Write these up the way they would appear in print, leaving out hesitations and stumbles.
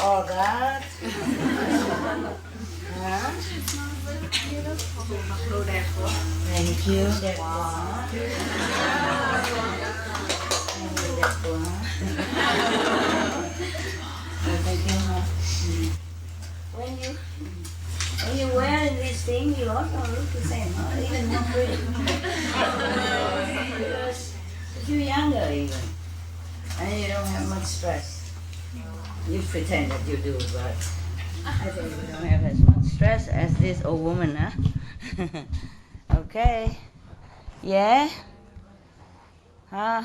all that. Huh? Thank you. That one. Thank you, that one. Thank you. When you wear this thing, you also look the same, huh? Even more pretty. Because you're younger even, and you don't have much stress. You pretend that you do, but I think you don't have as much stress as this old woman, huh? Okay. Yeah? Huh?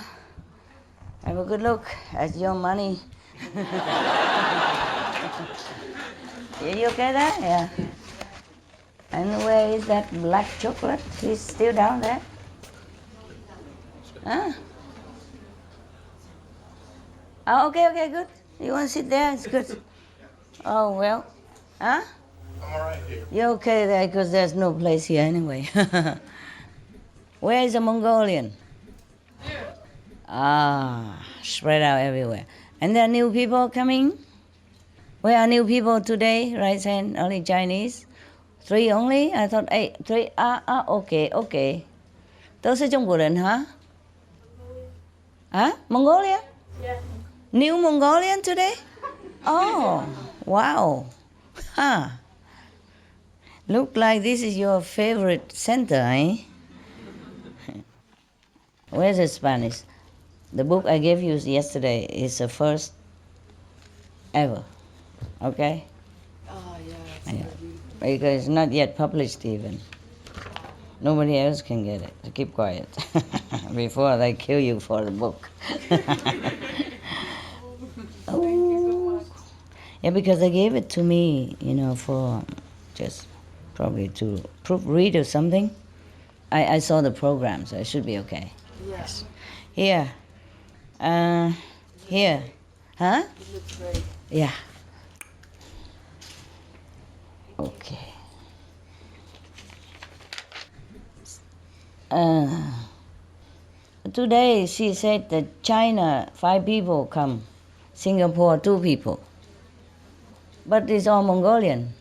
Have a good look at your money. Yeah, you okay there? Yeah. And where is that black chocolate? He's still down there? Huh? Oh, okay, good. You want to sit there? It's good. Oh, well. Huh? I'm all right here. You're okay there because there's no place here anyway. Where is the Mongolian? Here. Ah, spread out everywhere. And there are new people coming? Where are new people today? Right hand, only Chinese? 3 only? I thought 8. 3. Okay. 都是中国人 huh? Huh? Mongolia? Yeah. New Mongolian today? Oh, wow. Huh. Look like this is your favorite center, eh? Where's the Spanish? The book I gave you yesterday is the first ever. Okay? Oh, yeah. Yeah. Because it's not yet published even. Nobody else can get it. So keep quiet before they kill you for the book. Oh. Yeah, because they gave it to me, for just probably to proofread or something. I saw the program, so it should be okay. Yes. Here. Here. Huh? It looks great. Yeah. Okay. Today she said that China 5 people come, Singapore 2 people, but it's all Mongolian.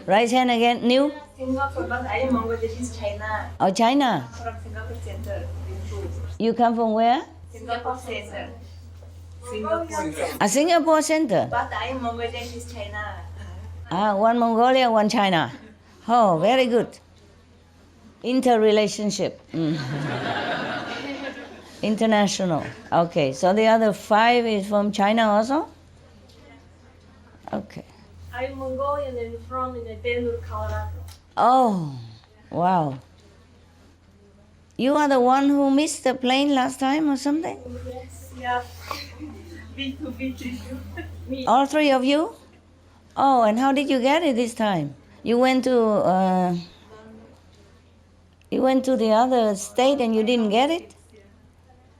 Right hand again, new? Singapore, but I am Mongolian, is China. Oh, China. From Singapore Center. You come from where? Singapore Center. Singapore. A Singapore center. But I am Mongolian, is China. One Mongolia, one China. Oh, very good. Interrelationship. International. Okay, so the other 5 is from China also? Okay. I'm Mongolian and from Denver, Colorado. Oh, wow. You are the one who missed the plane last time or something? Yes, yeah. B2B. Me. All 3 of you? Oh, and how did you get it this time? You went to the other state and you didn't get it?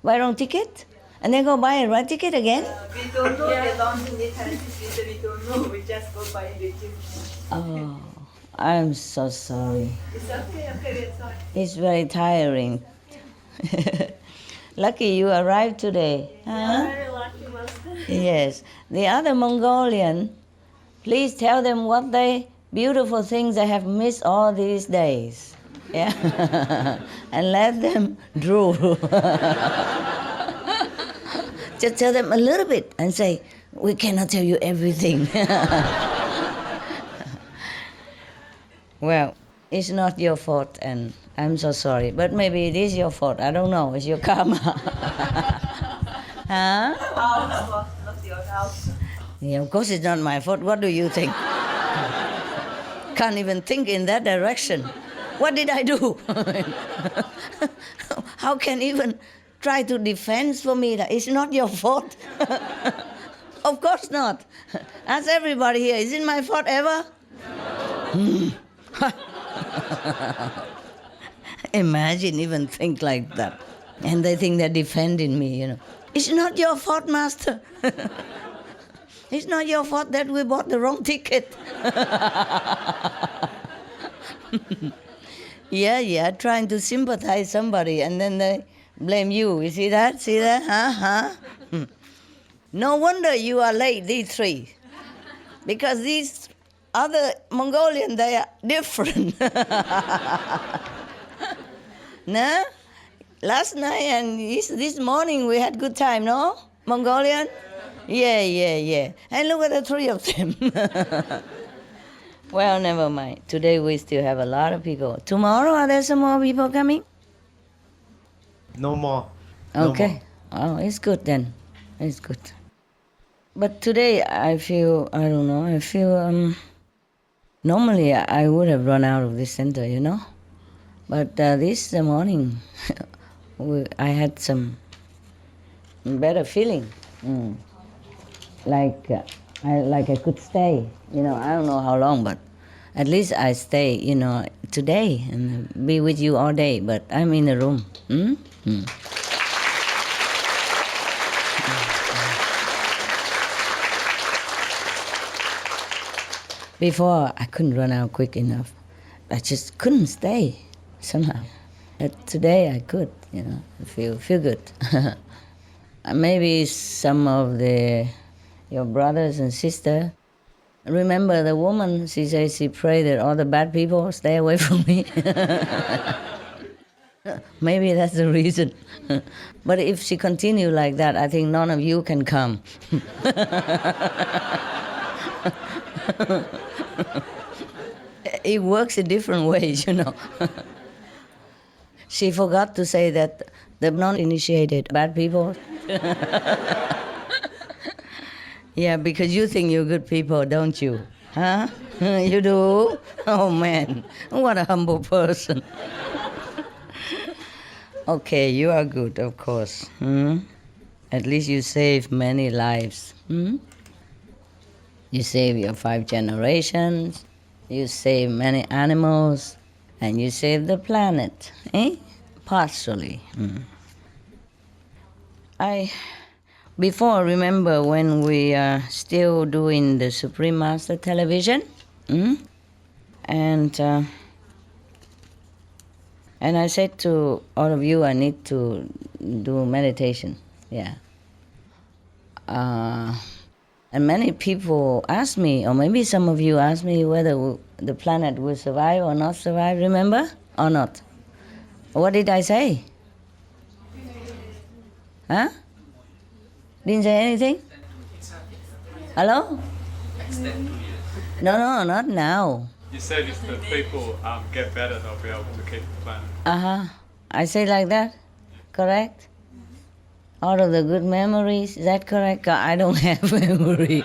Buy wrong ticket? And then go buy a right ticket again? We don't know, they don't need currency, we don't know, we just go by the ticket. Oh, I'm so sorry. It's okay, we're sorry. It's very tiring. Lucky you arrived today. Huh? Very lucky, Master. Yes. The other Mongolian, please tell them what beautiful things they have missed all these days. Yeah. And let them drool. Just tell them a little bit and say, we cannot tell you everything. Well, it's not your fault and I'm so sorry. But maybe it is your fault. I don't know. It's your karma. Huh? House, boss, not your house. Yeah, of course it's not my fault. What do you think? Can't even think in that direction. What did I do? How can even try to defend for me that it's not your fault? Of course not. Ask everybody here, is it my fault ever? Imagine even think like that. And they think they're defending me, It's not your fault, Master. It's not your fault that we bought the wrong ticket. Yeah, trying to sympathize somebody and then they blame you. You see that? Huh? No wonder you are late, these three. Because these other Mongolian, they are different. No? Last night and this morning we had good time, no? Mongolian? Yeah. And look at the three of them. Well, never mind. Today we still have a lot of people. Tomorrow, are there some more people coming? No more. Okay. Oh, it's good then. It's good. But today I feel, I don't know, normally I would have run out of this center, you know? But this morning I had some better feeling. Like I could stay, you know, I don't know how long, but at least I stay, you know, today and be with you all day, but I'm in the room. Before, I couldn't run out quick enough. I just couldn't stay somehow. But today I could, you know, feel good. Maybe some of your brothers and sisters remember the woman, she says she prayed that all the bad people stay away from me. Maybe that's the reason. But if she continue like that, I think none of you can come. It works in different ways, you know. She forgot to say that the non-initiated bad people. Yeah, because you think you're good people, don't you? Huh? You do? Oh, man, what a humble person. Okay, you are good, of course. At least you saved many lives. You save your 5 generations, you save many animals, and you save the planet, partially. Before, remember when we are still doing the Supreme Master Television, and I said to all of you, I need to do meditation, yeah. And many people ask me, or maybe some of you ask me whether the planet will survive or not survive, remember? Or not? What did I say? Huh? Didn't say anything? Hello? No, not now. You said if the people get better, they'll be able to keep the planet. I say like that? Correct? All of the good memories, is that correct? I don't have memory.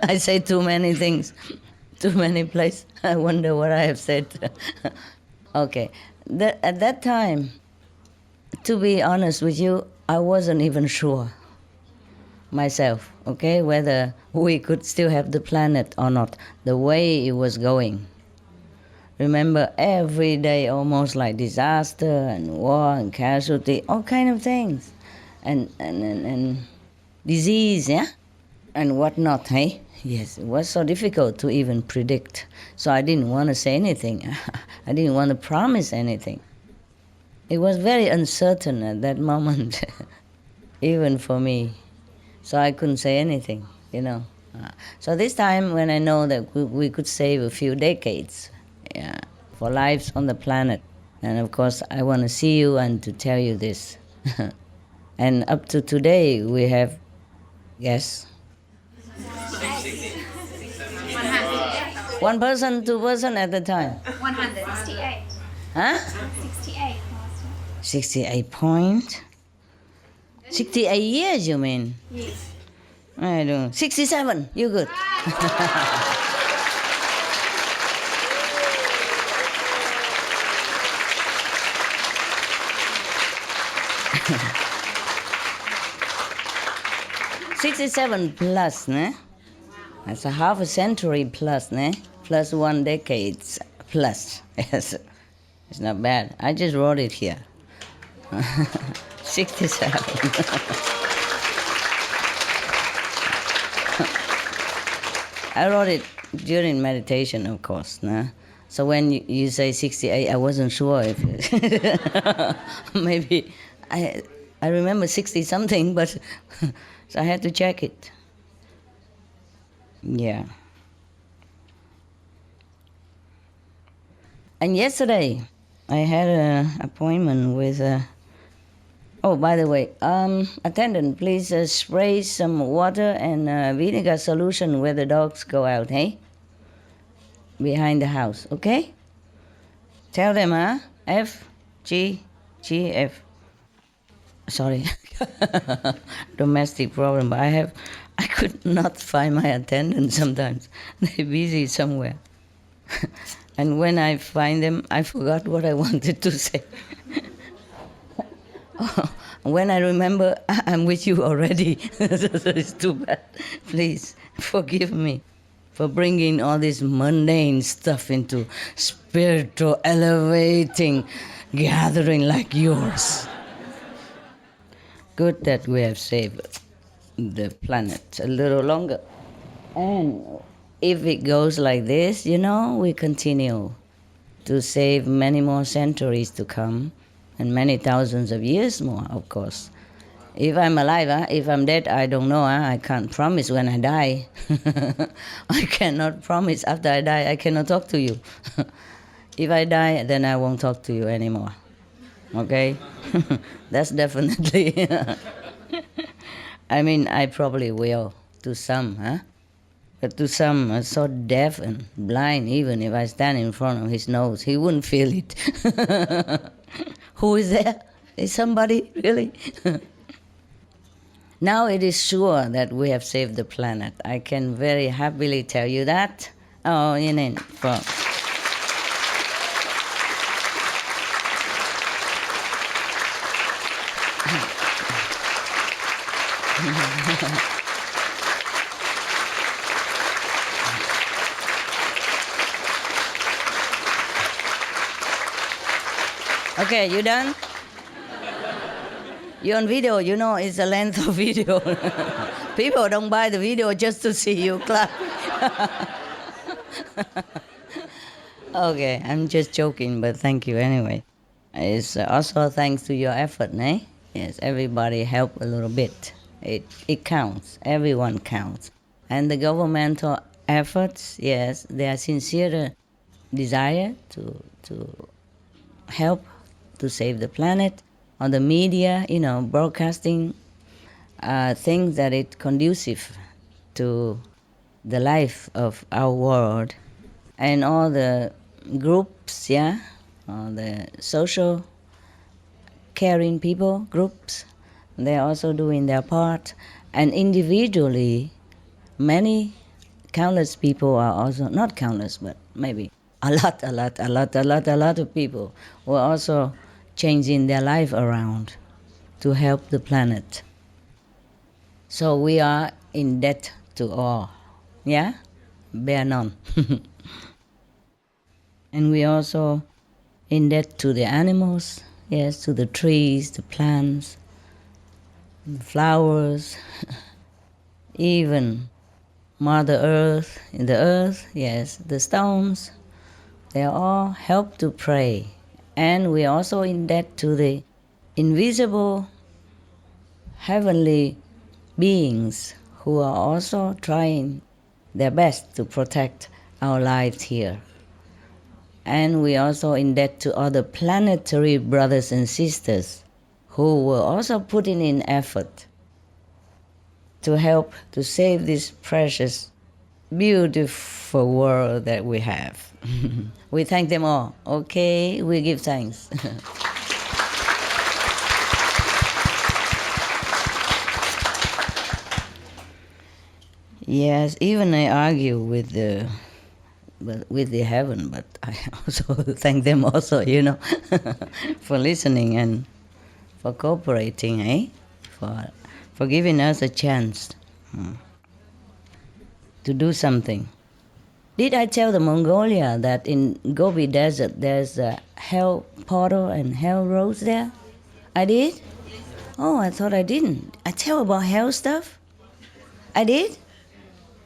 I say too many things, too many places. I wonder what I have said. Okay. At that time, to be honest with you, I wasn't even sure myself, okay, whether we could still have the planet or not, the way it was going. Remember, every day almost like disaster and war and casualty, all kind of things. And disease, yeah? And whatnot, hey? Yes, it was so difficult to even predict. So I didn't want to say anything. I didn't want to promise anything. It was very uncertain at that moment, even for me. So I couldn't say anything, you know. So this time when I know that we could save a few decades, yeah, for lives on the planet, and of course I want to see you and to tell you this. And up to today, we have, yes? 1 person, 2 person at a time? 168. Huh? 68. 68 point? 68 years, you mean? Yes. I don't. 67, you good. $67 plus, ne? That's a half a century plus, ne? Plus 1 decade plus. Yes, it's not bad. I just wrote it here. 67. I wrote it during meditation, of course, ne? So when you say 68, I wasn't sure if maybe I remember 60 something, but So I had to check it. Yeah. And yesterday, I had an appointment with oh, by the way, attendant, please spray some water and vinegar solution where the dogs go out, hey? Behind the house, okay? Tell them, huh? F, G, G, F. Sorry, domestic problem, but I could not find my attendant sometimes. They're busy somewhere. And when I find them, I forgot what I wanted to say. When I remember, I'm with you already. So it's too bad. Please forgive me for bringing all this mundane stuff into spiritual, elevating gathering like yours. Good that we have saved the planet a little longer. And if it goes like this, we continue to save many more centuries to come and many thousands of years more, of course. If I'm alive, if I'm dead, I don't know. I can't promise when I die. I cannot promise after I die. I cannot talk to you. If I die, then I won't talk to you anymore. Okay? That's definitely. I mean, I probably will to some, But to some are so deaf and blind, even if I stand in front of his nose, he wouldn't feel it. Who is there? Is somebody really? Now it is sure that we have saved the planet. I can very happily tell you that. Oh, Okay, you done? You're on video, it's the length of video. People don't buy the video just to see you clap. Okay, I'm just joking, but thank you anyway. It's also thanks to your effort, eh? Yes, everybody help a little bit. It counts. Everyone counts. And the governmental efforts, yes, they are sincere desire to help to save the planet. On the media, broadcasting things that it's conducive to the life of our world. And all the groups, all the social caring people, groups, they're also doing their part. And individually, many countless people are also, not countless, but maybe a lot of people were also changing their life around to help the planet. So we are in debt to all, bear none. And we also in debt to the animals, yes, to the trees, the plants, the flowers, even Mother Earth, in the earth, yes, the stones, they all help to pray. And we are also in debt to the invisible heavenly beings who are also trying their best to protect our lives here. And we are also in debt to other planetary brothers and sisters who were also putting in effort to help to save this precious, beautiful world that we have. We thank them all. Okay, we give thanks. Yes, even I argue with the heaven, but I also thank them also, for listening and for cooperating, for giving us a chance to do something. Did I tell the Mongolia that in Gobi Desert there's a hell portal and hell roads there? I did? Oh, I thought I didn't. I tell about hell stuff? I did?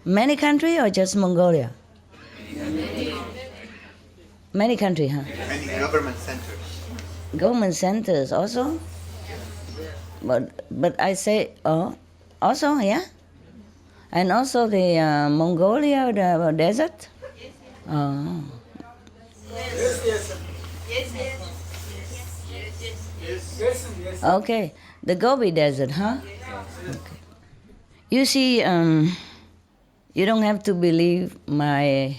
Many countries or just Mongolia? Many countries, huh? Many government centers. Government centers also? But I say, Also, yeah? And also the Mongolia, the desert? Oh. Yes. Okay, the Gobi Desert, huh? Okay. You see, you don't have to believe my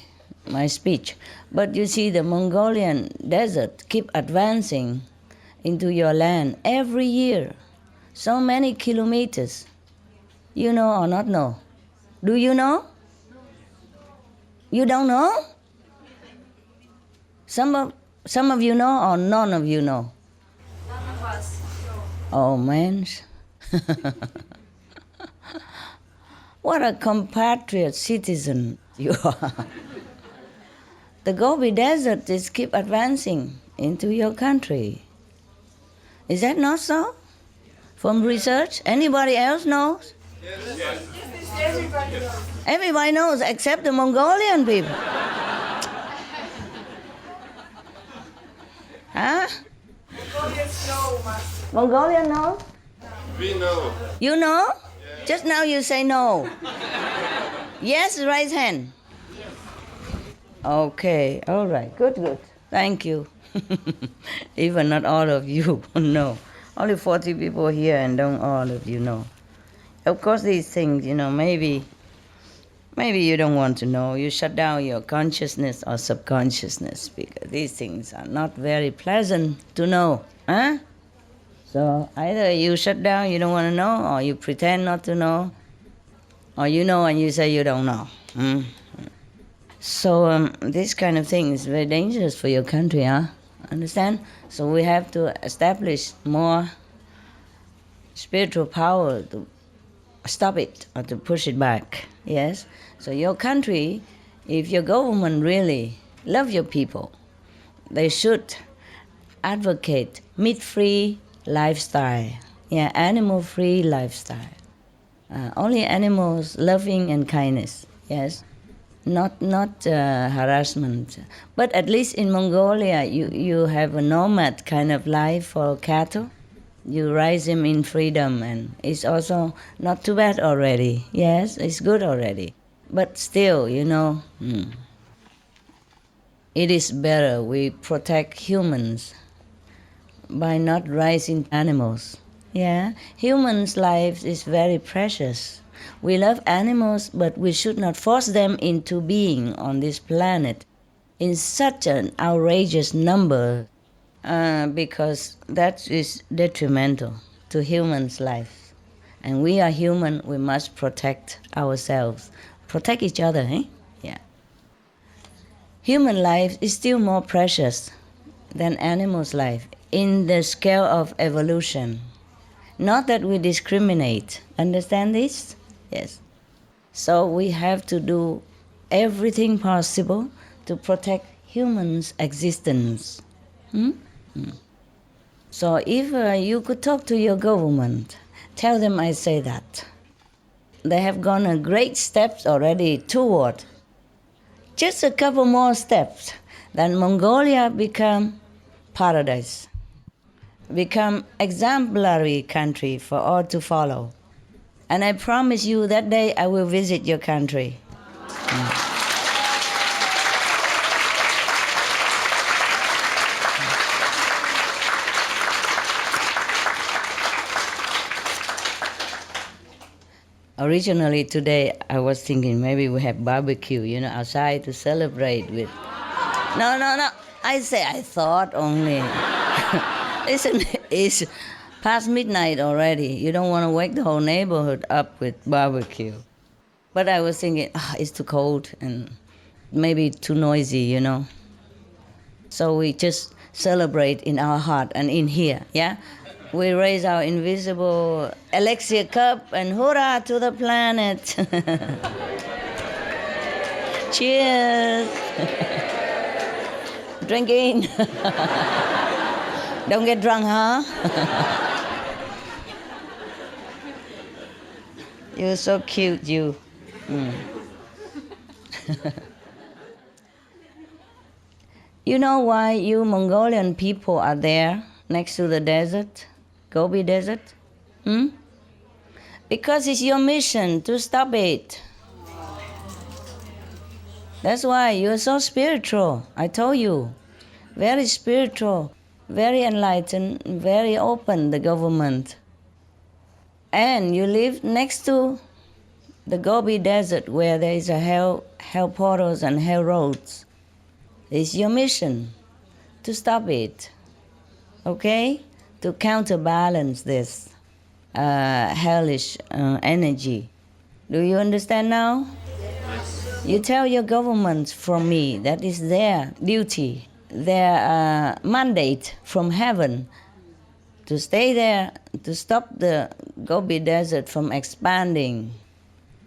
speech, but you see the Mongolian desert keep advancing into your land every year, so many kilometers. You know or not know? Do you know? You don't know? Some of you know or none of you know? None of us. Oh man. What a compatriot citizen you are. The Gobi Desert is keep advancing into your country. Is that not so? From research? Anybody else knows? Everybody knows except the Mongolian people. Huh? Mongolian knows? We know. You know? Just now you say no. Yes, raise hand. Okay, all right, good. Thank you. Even not all of you know. Only 40 people here and don't all of you know. Of course, these things, maybe you don't want to know. You shut down your consciousness or subconsciousness because these things are not very pleasant to know. Huh? So either you shut down, you don't want to know, or you pretend not to know, or you know and you say you don't know. So this kind of thing is very dangerous for your country, huh? Understand? So we have to establish more spiritual power to stop it or to push it back. Yes? So your country, if your government really love your people, they should advocate meat-free lifestyle. Yeah, animal-free lifestyle. Only animals, loving and kindness. Yes? Not harassment. But at least in Mongolia, you have a nomad kind of life for cattle. You raise them in freedom, and it's also not too bad already. Yes, it's good already. But still, it is better we protect humans by not raising animals. Yeah, humans' life is very precious. We love animals, but we should not force them into being on this planet in such an outrageous number, because that is detrimental to humans' life. And we are human, we must protect ourselves. Protect each other, eh? Yeah. Human life is still more precious than animals' life in the scale of evolution. Not that we discriminate. Understand this? Yes. So we have to do everything possible to protect humans' existence. So if you could talk to your government, tell them I say that. They have gone a great steps already toward just a couple more steps, then Mongolia become paradise, become exemplary country for all to follow. And I promise you that day I will visit your country. Originally today I was thinking maybe we have barbecue, outside to celebrate with. No. I thought only. Listen, it's past midnight already. You don't want to wake the whole neighborhood up with barbecue. But I was thinking, it's too cold and maybe too noisy, So we just celebrate in our heart and in here, yeah? We raise our invisible elixir cup and hurrah to the planet. Cheers. Drinking. Don't get drunk, huh? You're so cute, you. You know why you Mongolian people are there next to the desert? Gobi Desert? Because it's your mission to stop it. That's why you're so spiritual. I told you. Very spiritual, very enlightened, very open, the government. And you live next to the Gobi Desert where there is a hell portals and hell roads. It's your mission to stop it. Okay? To counterbalance this hellish energy. Do you understand now? Yes. You tell your government from me that is their duty, their mandate from heaven to stay there, to stop the Gobi Desert from expanding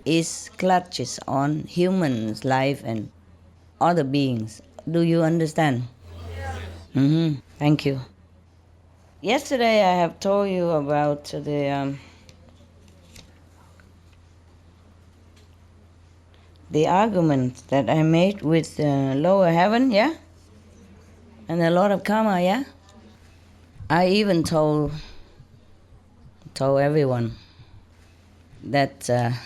its clutches on humans' life and other beings. Do you understand? Mm-hmm. Thank you. Yesterday I have told you about the argument that I made with lower heaven, yeah? And a lot of karma, yeah? I even told everyone that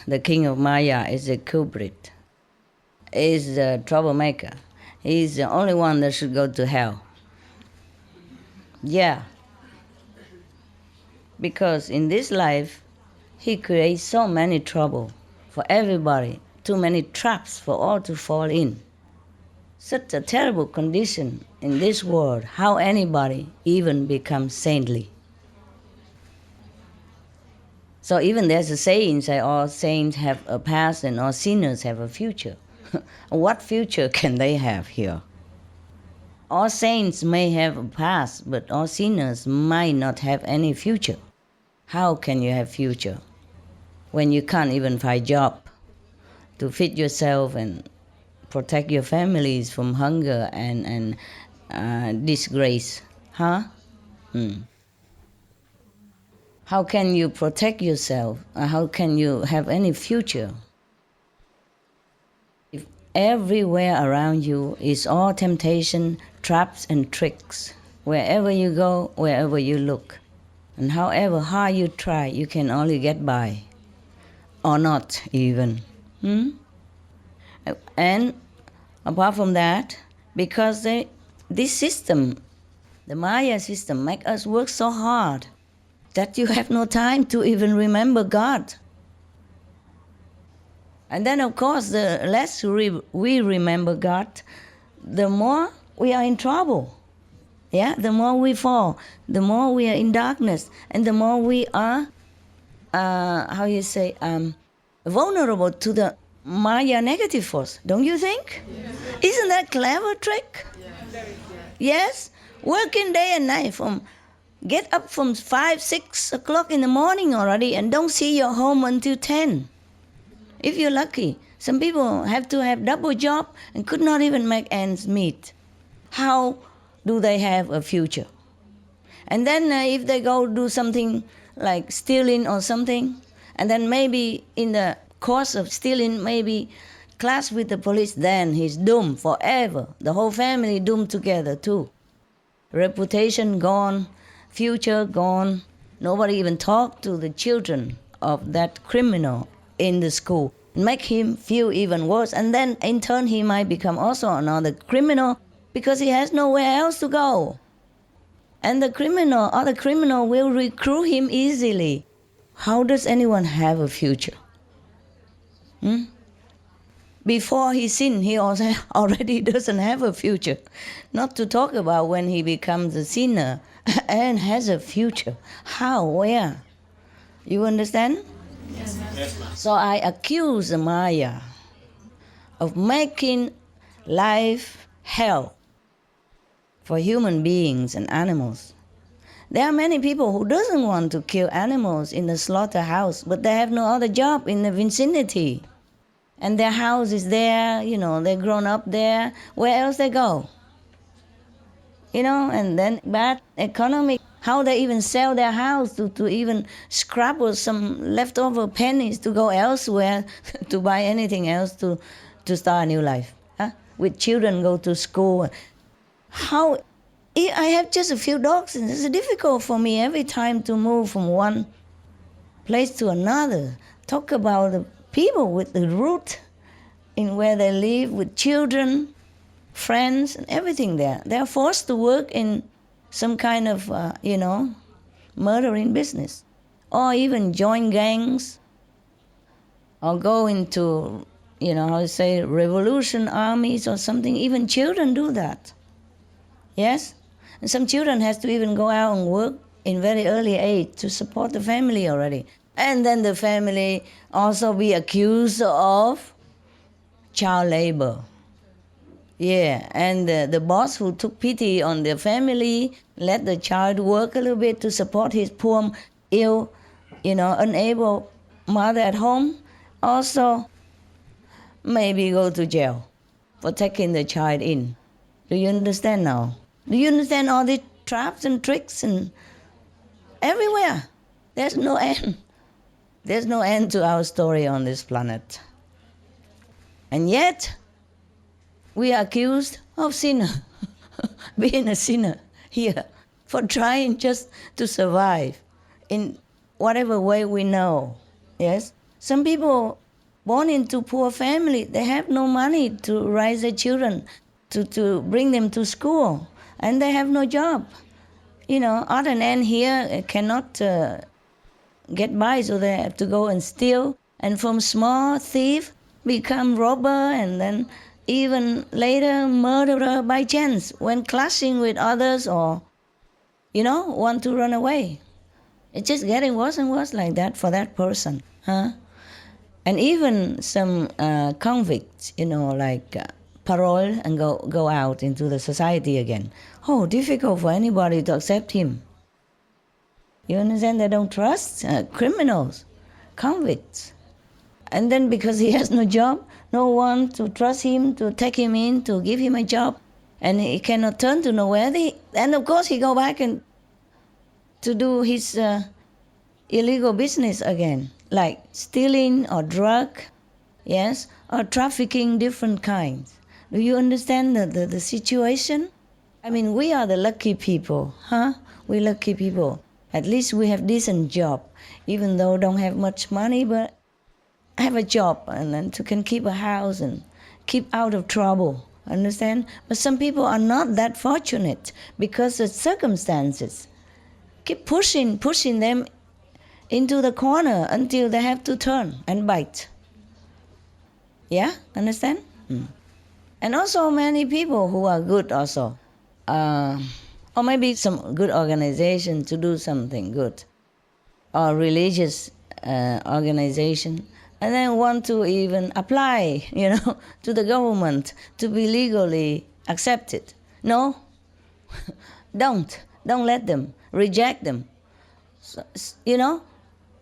the king of Maya is a culprit, is a troublemaker. He's the only one that should go to hell. Yeah. Because in this life, he creates so many trouble for everybody, too many traps for all to fall in. Such a terrible condition in this world, how anybody even becomes saintly. So even there's a saying, say all saints have a past and all sinners have a future. What future can they have here? All saints may have a past, but all sinners might not have any future. How can you have future when you can't even find job to feed yourself and protect your families from hunger and disgrace? Huh? How can you protect yourself? How can you have any future? If everywhere around you is all temptation, traps and tricks, wherever you go, wherever you look, and however hard you try, you can only get by, or not even. And apart from that, because this system, the Maya system, make us work so hard that you have no time to even remember God. And then, of course, the less we remember God, the more we are in trouble. Yeah, the more we fall, the more we are in darkness, and the more we are, vulnerable to the Maya negative force. Don't you think? Yeah. Isn't that clever trick? Yeah. Yes? Working day and night get up from 5, 6 o'clock in the morning already and don't see your home until 10. If you're lucky. Some people have to have double job and could not even make ends meet. How do they have a future? And then if they go do something like stealing or something, and then maybe in the course of stealing, maybe clash with the police, then he's doomed forever. The whole family doomed together too. Reputation gone, future gone. Nobody even talk to the children of that criminal in the school. Make him feel even worse. And then in turn he might become also another criminal because he has nowhere else to go. And the other criminal will recruit him easily. How does anyone have a future? Before he sinned, he also already doesn't have a future. Not to talk about when he becomes a sinner and has a future. How? Where? You understand? Yes, ma'am. So I accuse the Maya of making life hell for human beings and animals. There are many people who doesn't want to kill animals in the slaughterhouse, but they have no other job in the vicinity. And their house is there, they're grown up there. Where else they go? And then bad economy. How they even sell their house to even scrabble some leftover pennies to go elsewhere to buy anything else to start a new life. With children go to school. How? I have just a few dogs and it's difficult for me every time to move from one place to another. Talk about the people with the root in where they live, with children, friends, and everything there. They are forced to work in some kind of, murdering business, or even join gangs, or go into, revolution armies or something. Even children do that. Yes? And some children has to even go out and work in very early age to support the family already. And then the family also be accused of child labor. Yeah, and the boss who took pity on the family, let the child work a little bit to support his poor, ill, unable mother at home, also maybe go to jail for taking the child in. Do you understand now? Do you understand all these traps and tricks and everywhere? There's no end. There's no end to our story on this planet. And yet, we are accused of sinner, being a sinner here, for trying just to survive in whatever way we know. Yes? Some people born into poor family, they have no money to raise their children, to bring them to school, and they have no job. Other than here cannot get by, so they have to go and steal, and from small thief become robber, and then even later murderer by chance when clashing with others, or want to run away. It's just getting worse and worse like that for that person, huh? And even some convicts, parole and go out into the society again. Oh, difficult for anybody to accept him. You understand? They don't trust criminals, convicts. And then because he has no job, no one to trust him, to take him in, to give him a job, and he cannot turn to nowhere. And of course he go back and to do his illegal business again, like stealing or drug, yes, or trafficking different kinds. Do you understand the situation? I mean, we are the lucky people, huh? We lucky people. At least we have decent job, even though don't have much money, but have a job and then can keep a house and keep out of trouble, understand? But some people are not that fortunate because the circumstances keep pushing them into the corner until they have to turn and bite. Yeah, understand? And also many people who are good also, or maybe some good organization to do something good, or religious organization, and then want to even apply, to the government to be legally accepted. No, don't let them, reject them, so,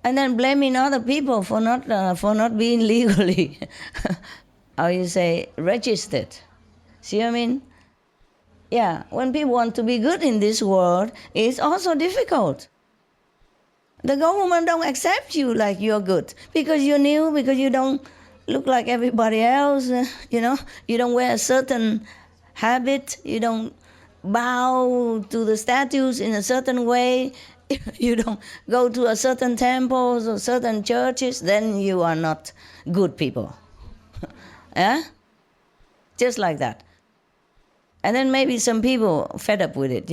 and then blaming other people for not being legally, registered. See what I mean? Yeah, when people want to be good in this world, it's also difficult. The government don't accept you like you're good because you're new, because you don't look like everybody else, you don't wear a certain habit, you don't bow to the statues in a certain way, you don't go to a certain temples or certain churches, then you are not good people. Yeah? Just like that. And then maybe some people fed up with it,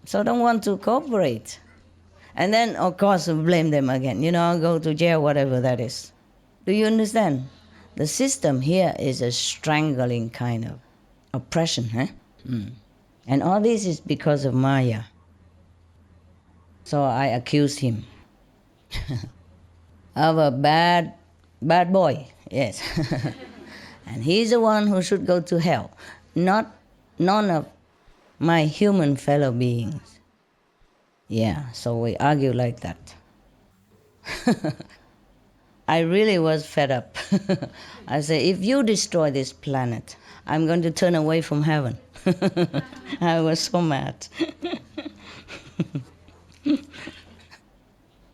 so don't want to cooperate. And then, of course, blame them again, go to jail, whatever that is. Do you understand? The system here is a strangling kind of oppression, huh? And all this is because of Maya. So I accused him of a bad boy, yes. And he's the one who should go to hell, not none of my human fellow beings. Yeah, so we argue like that. I really was fed up. I said, if you destroy this planet, I'm going to turn away from heaven. I was so mad.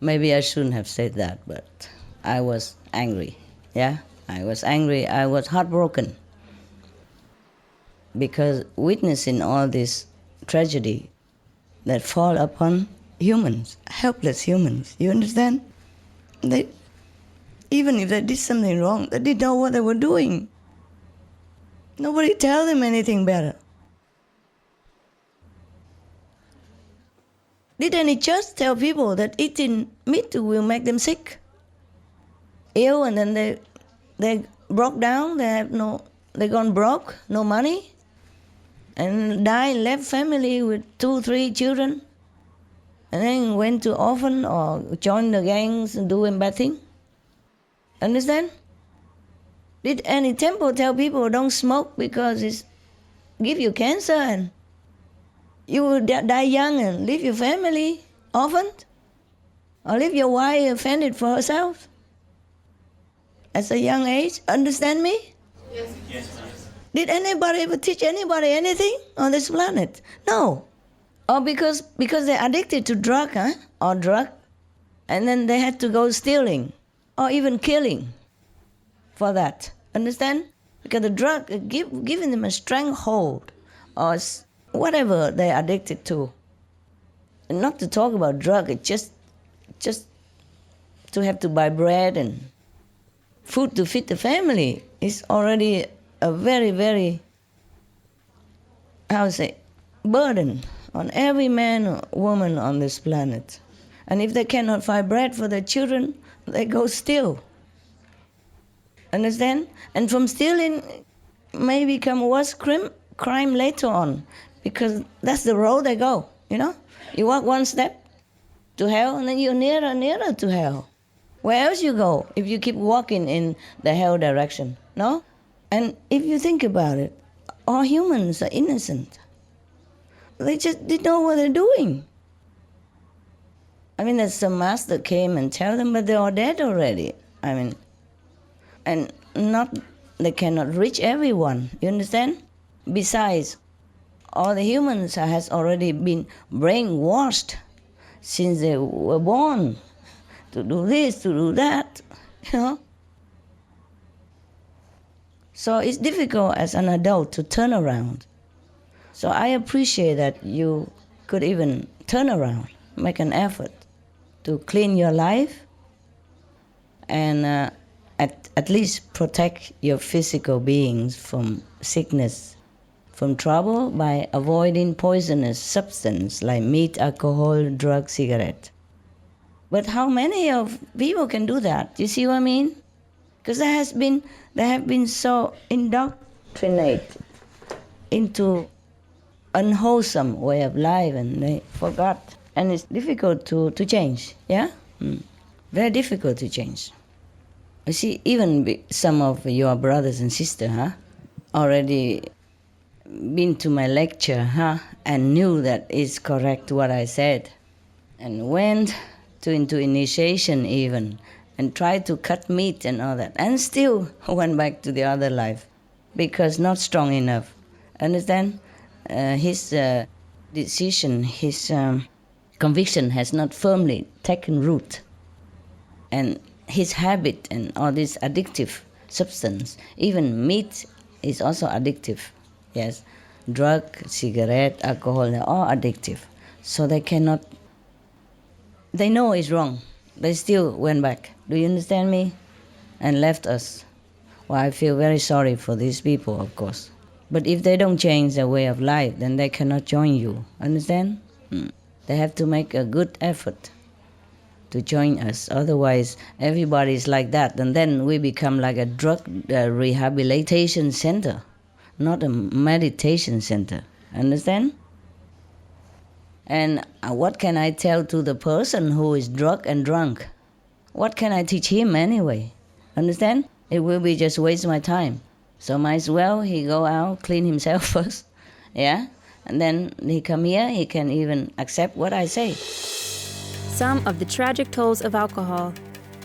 Maybe I shouldn't have said that, but I was angry. Yeah, I was angry. I was heartbroken. Because witnessing all this tragedy that fall upon humans, helpless humans. You understand? Even if they did something wrong, they didn't know what they were doing. Nobody tell them anything better. Did any church tell people that eating meat will make them sick, ill, and then they broke down? They gone broke, no money, and died, left family with 2-3 children, and then went to orphan or joined the gangs and doing bad thing. Understand? Did any temple tell people don't smoke because it give you cancer and you will die young and leave your family orphaned? Or leave your wife offended for herself at a young age? Understand me? Yes. Did anybody ever teach anybody anything on this planet? No. Or because they're addicted to drug, or drug, and then they had to go stealing or even killing for that. Understand? Because the drug giving them a stranglehold or whatever they're addicted to. And not to talk about drug, it's just to have to buy bread and food to feed the family is already a very, very, burden on every man or woman on this planet. And if they cannot find bread for their children, they go steal. Understand? And from stealing may become worse crime later on, because that's the road they go, you know? You walk one step to hell, and then you're nearer and nearer to hell. Where else you go if you keep walking in the hell direction, no? And if you think about it, all humans are innocent. They just didn't know what they're doing. I mean, there's some master came and tell them, but they're all dead already. I mean, and they cannot reach everyone, you understand? Besides, all the humans has already been brainwashed since they were born to do this, to do that, you know? So it's difficult as an adult to turn around. So I appreciate that you could even turn around, make an effort to clean your life and at least protect your physical beings from sickness, from trouble by avoiding poisonous substance like meat, alcohol, drugs, cigarette. But how many of people can do that? You see what I mean? Because they have been so indoctrinated into unwholesome way of life, and they forgot. And it's difficult to change, yeah? Very difficult to change. You see, even some of your brothers and sisters, already been to my lecture, and knew that it's correct what I said, and went into initiation even, and tried to cut meat and all that, and still went back to the other life, because not strong enough. Understand? His decision, his conviction has not firmly taken root. And his habit and all this addictive substance, even meat is also addictive. Yes, drug, cigarette, alcohol, they're all addictive. So they know it's wrong. They still went back. Do you understand me? And left us. Well, I feel very sorry for these people, of course. But if they don't change their way of life, then they cannot join you. Understand? They have to make a good effort to join us. Otherwise, everybody's like that. And then we become like a drug rehabilitation center, not a meditation center. Understand? And what can I tell to the person who is drunk and drunk? What can I teach him anyway? Understand? It will be just waste my time. So might as well he go out, clean himself first, yeah? And then he come here, he can even accept what I say. Some of the tragic tolls of alcohol.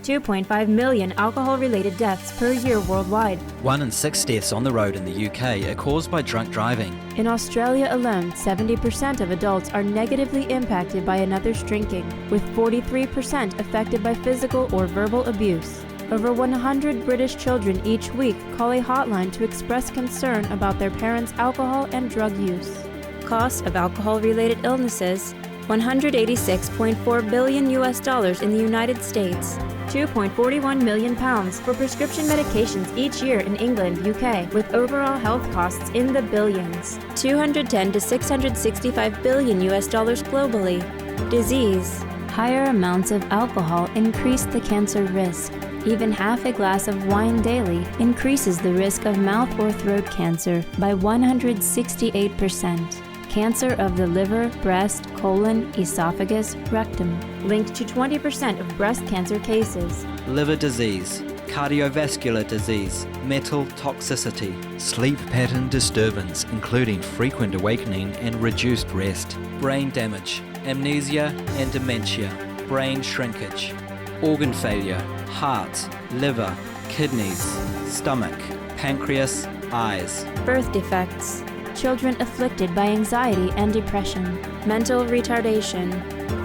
2.5 million alcohol-related deaths per year worldwide. 1 in 6 deaths on the road in the UK are caused by drunk driving. In Australia alone, 70% of adults are negatively impacted by another's drinking, with 43% affected by physical or verbal abuse. Over 100 British children each week call a hotline to express concern about their parents' alcohol and drug use. Cost of alcohol-related illnesses. $186.4 billion in the United States, £2.41 million for prescription medications each year in England, UK, with overall health costs in the billions, $210 to $665 billion globally. Disease. Higher amounts of alcohol increase the cancer risk. Even half a glass of wine daily increases the risk of mouth or throat cancer by 168%. Cancer of the liver, breast, colon, esophagus, rectum, linked to 20% of breast cancer cases. Liver disease, cardiovascular disease, metal toxicity, sleep pattern disturbance including frequent awakening and reduced rest, brain damage, amnesia and dementia, brain shrinkage, organ failure, heart, liver, kidneys, stomach, pancreas, eyes. Birth defects. Children afflicted by anxiety and depression, mental retardation,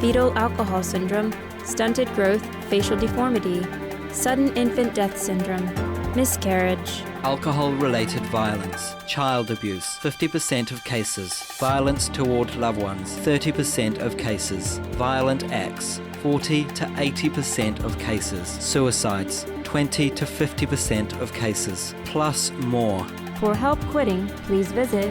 fetal alcohol syndrome, stunted growth, facial deformity, sudden infant death syndrome, miscarriage. Alcohol-related violence, child abuse, 50% of cases, violence toward loved ones, 30% of cases, violent acts, 40 to 80% of cases, suicides, 20 to 50% of cases, plus more. For help quitting, please visit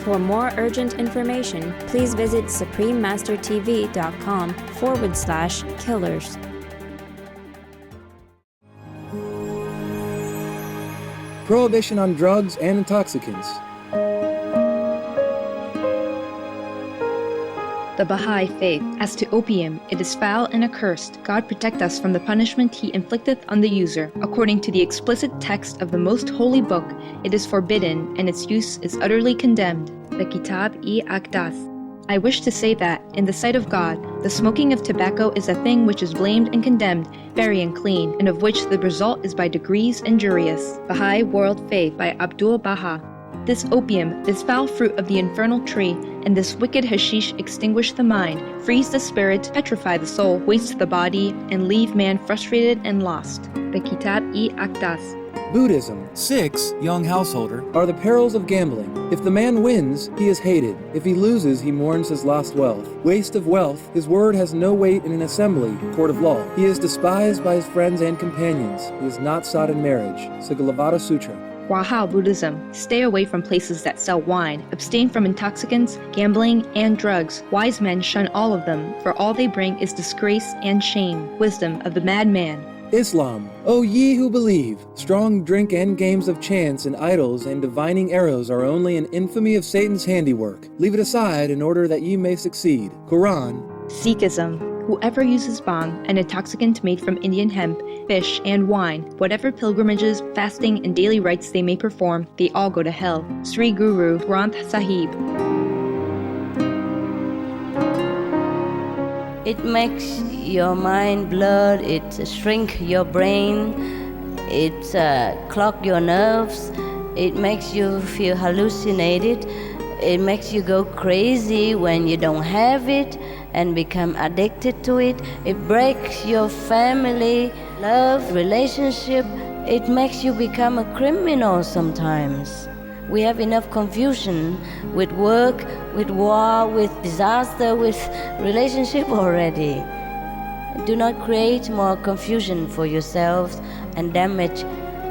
For more urgent information, please visit suprememastertv.com/killers. Prohibition on drugs and intoxicants. The Baha'i faith. As to opium, it is foul and accursed. God protect us from the punishment he inflicteth on the user. According to the explicit text of the most holy book, it is forbidden and its use is utterly condemned. The Kitab-i-Aqdas. I wish to say that, in the sight of God, the smoking of tobacco is a thing which is blamed and condemned, very unclean, and of which the result is by degrees injurious. Baha'i World Faith by Abdul Baha. This opium, this foul fruit of the infernal tree, and this wicked hashish extinguish the mind, freeze the spirit, petrify the soul, waste the body, and leave man frustrated and lost. The Kitab-i-Aqdas. Buddhism. 6, young householder, are the perils of gambling. If the man wins, he is hated. If he loses, he mourns his lost wealth. Waste of wealth, his word has no weight in an assembly, court of law. He is despised by his friends and companions. He is not sought in marriage. Sigalavada Sutra. Wahao Buddhism. Stay away from places that sell wine. Abstain from intoxicants, gambling, and drugs. Wise men shun all of them, for all they bring is disgrace and shame. Wisdom of the madman. Islam. O ye who believe, strong drink and games of chance and idols and divining arrows are only an infamy of Satan's handiwork. Leave it aside in order that ye may succeed. Quran. Sikhism. Whoever uses bhang, an intoxicant made from Indian hemp, fish, and wine, whatever pilgrimages, fasting, and daily rites they may perform, they all go to hell. Sri Guru Granth Sahib. It makes your mind blurred, it shrink your brain, it clog your nerves, it makes you feel hallucinated, it makes you go crazy when you don't have it and become addicted to it. It breaks your family, love, relationship. It makes you become a criminal sometimes. We have enough confusion with work, with war, with disaster, with relationship already. Do not create more confusion for yourselves and damage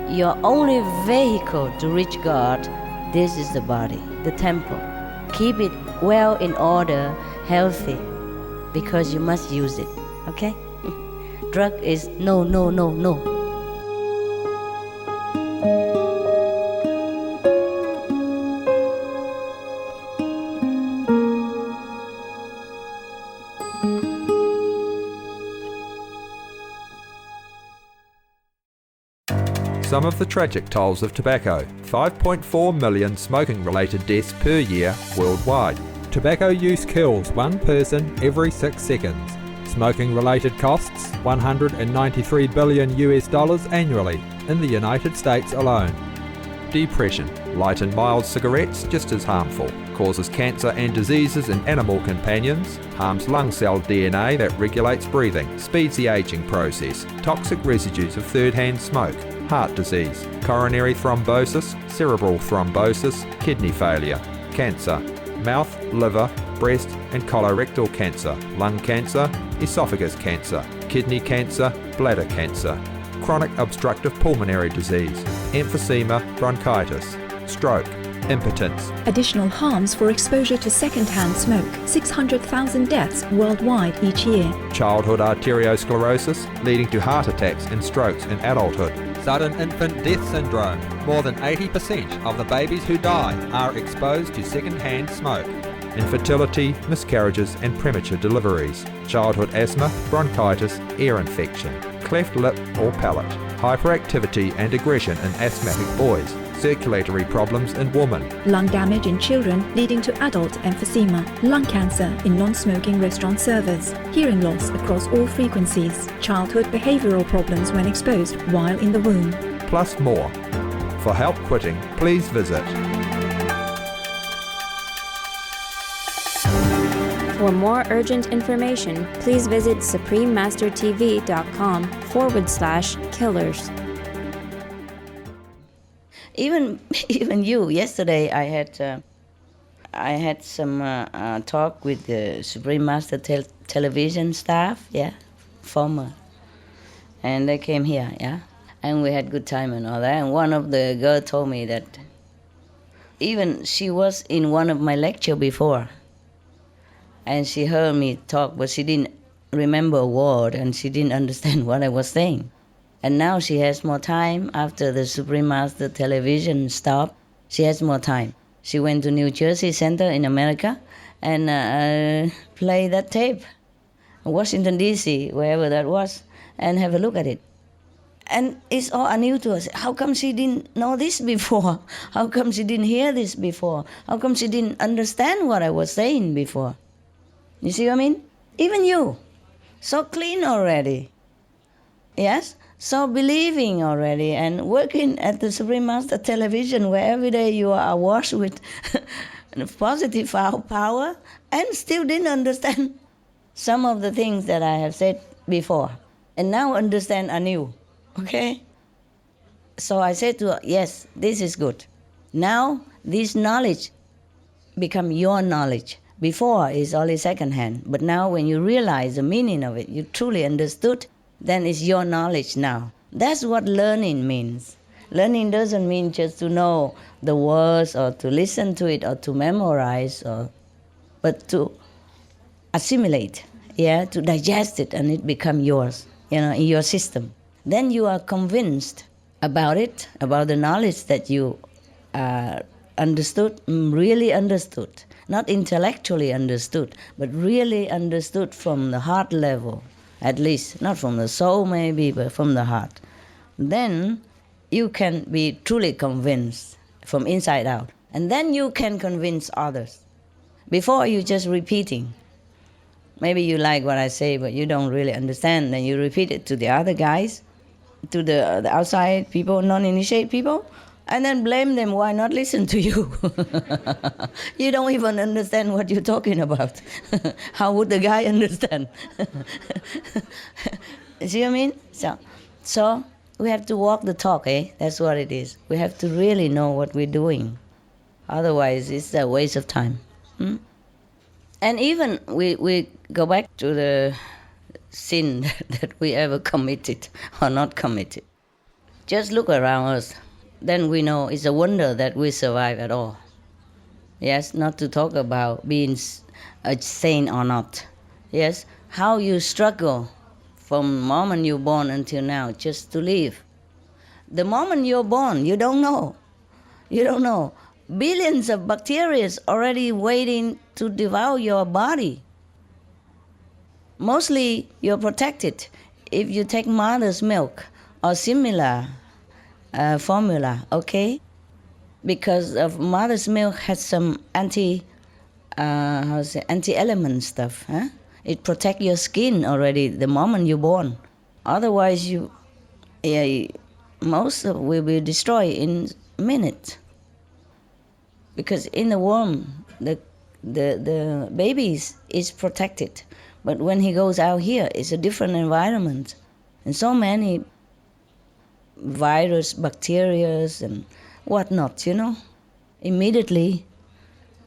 your only vehicle to reach God. This is the body, the temple. Keep it well in order, healthy, because you must use it, okay? Drug is no, no, no, no. Some of the tragic tolls of tobacco. 5.4 million smoking-related deaths per year worldwide. Tobacco use kills one person every 6 seconds. Smoking-related costs $193 billion annually in the United States alone. Depression. Light and mild cigarettes just as harmful. causes cancer and diseases in animal companions, harms lung cell DNA that regulates breathing, speeds the aging process, toxic residues of third-hand smoke, heart disease, coronary thrombosis, cerebral thrombosis, kidney failure, cancer, mouth, liver, breast and colorectal cancer, lung cancer, esophagus cancer, kidney cancer, bladder cancer, chronic obstructive pulmonary disease, emphysema, bronchitis, stroke, impotence. Additional harms for exposure to second-hand smoke. 600,000 deaths worldwide each year. Childhood arteriosclerosis, leading to heart attacks and strokes in adulthood. Sudden infant death syndrome. More than 80% of the babies who die are exposed to second-hand smoke. Infertility, miscarriages and premature deliveries. Childhood asthma, bronchitis, ear infection. Cleft lip or palate. Hyperactivity and aggression in asthmatic boys. Circulatory problems in women. Lung damage in children leading to adult emphysema. Lung cancer in non-smoking restaurant servers. Hearing loss across all frequencies. Childhood behavioral problems when exposed while in the womb. Plus more. For help quitting, please visit For more urgent information, please visit suprememastertv.com/killers. Even you. Yesterday, I had some talk with the Supreme Master television staff. Yeah, former, and they came here. Yeah, and we had good time and all that. And one of the girls told me that even she was in one of my lecture before. And she heard me talk, but she didn't remember a word and she didn't understand what I was saying. And now she has more time after the Supreme Master television stopped. She has more time. She went to New Jersey Center in America and played that tape, Washington, D.C., wherever that was, and have a look at it. And it's all new to us. How come she didn't know this before? How come she didn't hear this before? How come she didn't understand what I was saying before? You see what I mean? Even you, so clean already. Yes? So believing already and working at the Supreme Master television where every day you are awash with positive power and still didn't understand some of the things that I have said before. And now understand anew. Okay? So I said to her, yes, this is good. Now this knowledge become your knowledge. Before is only second-hand, but now when you realize the meaning of it, you truly understood, then it's your knowledge now. That's what learning means. Learning doesn't mean just to know the words or to listen to it or to memorize, but to assimilate, to digest it and it become yours, in your system. Then you are convinced about it, about the knowledge that you understood, really understood. Not intellectually understood, but really understood from the heart level, at least, not from the soul maybe, but from the heart. Then you can be truly convinced from inside out. And then you can convince others. Before you just repeating. Maybe you like what I say, but you don't really understand. Then you repeat it to the other guys, to the outside people, non-initiated people, and then blame them why not listen to you. You don't even understand what you're talking about. How would the guy understand? See what I mean? So we have to walk the talk, That's what it is. We have to really know what we're doing. Otherwise, it's a waste of time. And even we go back to the sin that we ever committed or not committed. Just look around us. Then we know it's a wonder that we survive at all. Yes, not to talk about being a saint or not. Yes, how you struggle from the moment you're born until now just to live. The moment you're born, you don't know. You don't know. Billions of bacteria already waiting to devour your body. Mostly you're protected if you take mother's milk or similar formula, okay? Because of mother's milk has some anti-element stuff. It protects your skin already the moment you're born. Otherwise, most of will be destroyed in minutes. Because in the womb, the babies is protected. But when he goes out here, it's a different environment. And so many virus, bacteria, and whatnot, immediately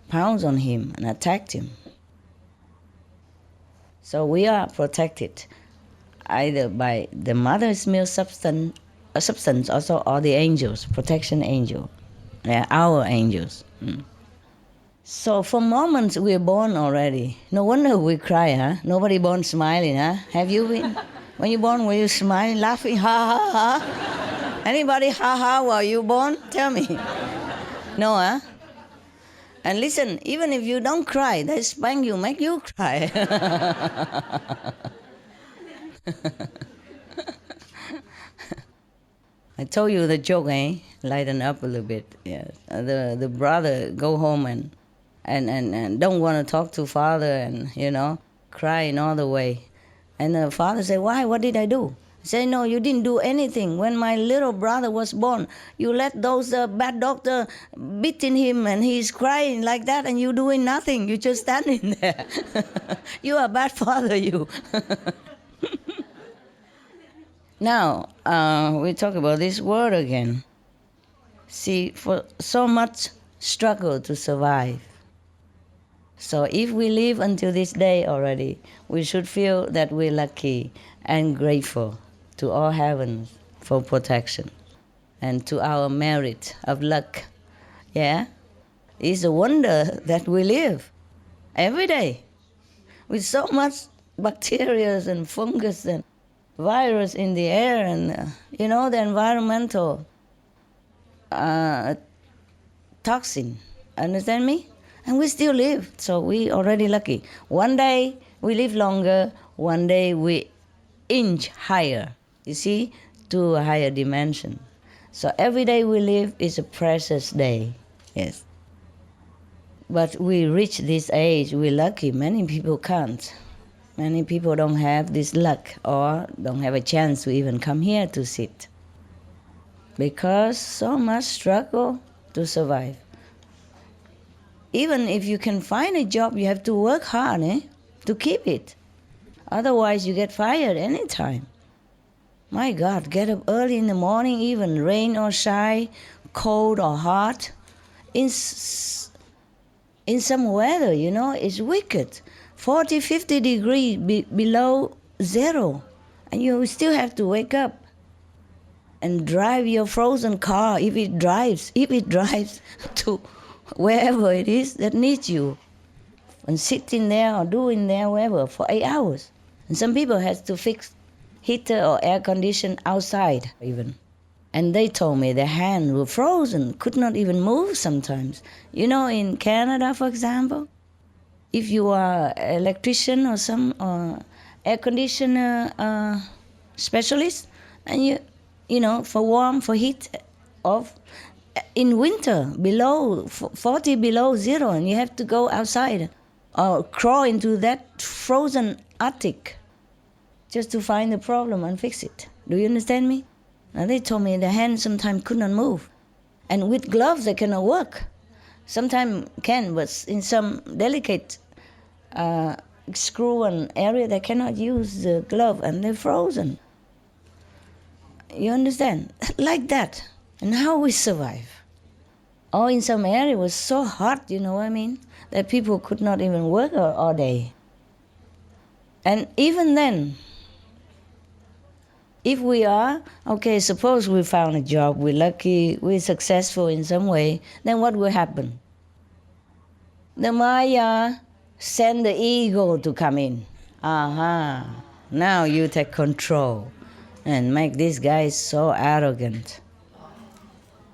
pounce on him and attacked him. So we are protected either by the mother's milk substance also, or the angels, protection angel, our angels. So for moments we're born already. No wonder we cry, huh? Nobody born smiling, huh? Have you been? When you're born, were you smiling, laughing, ha, ha, ha? Anybody ha, ha, while you born? Tell me. No, huh? And listen, even if you don't cry, they spank you, make you cry. I told you the joke, eh? Lighten up a little bit. Yes. The brother go home and don't want to talk to father and, crying all the way. And the father said, why? What did I do? He said, no, you didn't do anything. When my little brother was born, you let those bad doctor beating him and he's crying like that and you doing nothing. You just standing there. You are a bad father, you. Now, we talk about this word again. See, for so much struggle to survive. So if we live until this day already, we should feel that we're lucky and grateful to all heavens for protection and to our merit of luck. Yeah? It's a wonder that we live every day with so much bacteria and fungus and virus in the air and, the environmental toxin. Understand me? And we still live, so we already lucky. One day we live longer, one day we inch higher, you see, to a higher dimension. So every day we live is a precious day, yes. But we reach this age, we're lucky. Many people can't. Many people don't have this luck or don't have a chance to even come here to sit. Because so much struggle to survive. Even if you can find a job, you have to work hard to keep it. Otherwise, you get fired anytime. My God, get up early in the morning, even rain or shine, cold or hot. In some weather, it's wicked. 40, 50 degrees below zero. And you still have to wake up and drive your frozen car if it drives to wherever it is that needs you, and sitting there or doing there wherever for 8 hours. And some people has to fix heater or air condition outside even. And they told me their hands were frozen, could not even move sometimes. In Canada, for example, if you are an electrician or some air conditioner specialist, and for heat of in winter, below 40 below zero, and you have to go outside or crawl into that frozen attic just to find the problem and fix it. Do you understand me? Now they told me the hands sometimes could not move. And with gloves they cannot work. Sometimes can, but in some delicate screw and area they cannot use the glove and they're frozen. You understand? Like that. And how we survive. Or in some area it was so hot, you know what I mean, that people could not even work all day. And even then, if we are, suppose we found a job, we're lucky, we're successful in some way, then what will happen? The Maya send the ego to come in. Now you take control and make this guy so arrogant.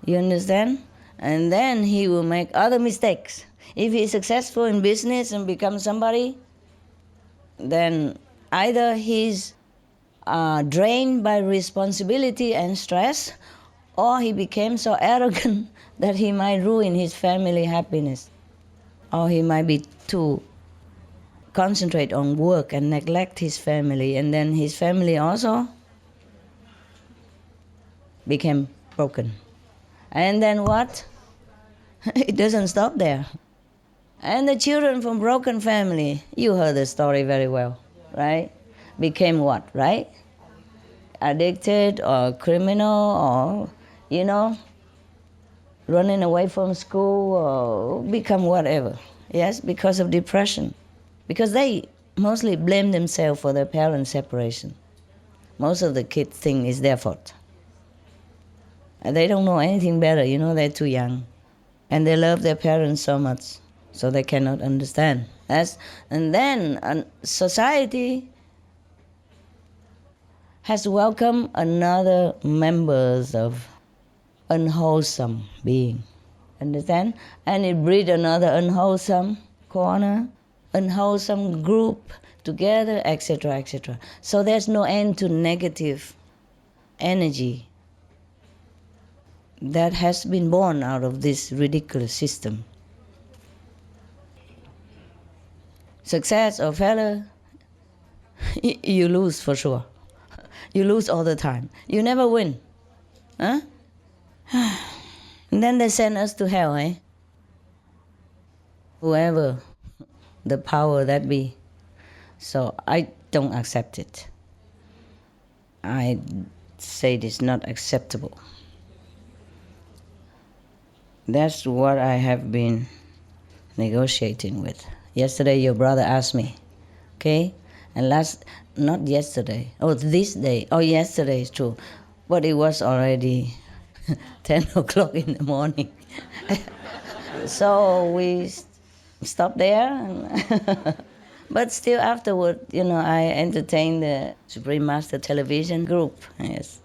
You understand? And then he will make other mistakes. If he's successful in business and become somebody, then either he's drained by responsibility and stress, or he became so arrogant that he might ruin his family happiness. Or he might be too concentrate on work and neglect his family, and then his family also became broken. And then what? It doesn't stop there. And the children from broken family, you heard the story very well, right? Became what, right? Addicted or criminal or, running away from school or become whatever. Yes, because of depression. Because they mostly blame themselves for their parents' separation. Most of the kids think it's their fault. And they don't know anything better, they're too young. And they love their parents so much, so they cannot understand. And then society has welcomed another members of unwholesome being. Understand? And it breeds another unwholesome corner, unwholesome group together, etc., etc. So there's no end to negative energy that has been born out of this ridiculous system. Success or failure, you lose for sure. You lose all the time. You never win. Huh? And then they send us to hell, eh? Whoever the power that be. So I don't accept it. I say it is not acceptable. That's what I have been negotiating with. Yesterday your brother asked me, okay? And not yesterday, this day. Yesterday is true. But it was already 10 o'clock in the morning. So we stopped there. But still afterward, I entertained the Supreme Master Television group. Yes.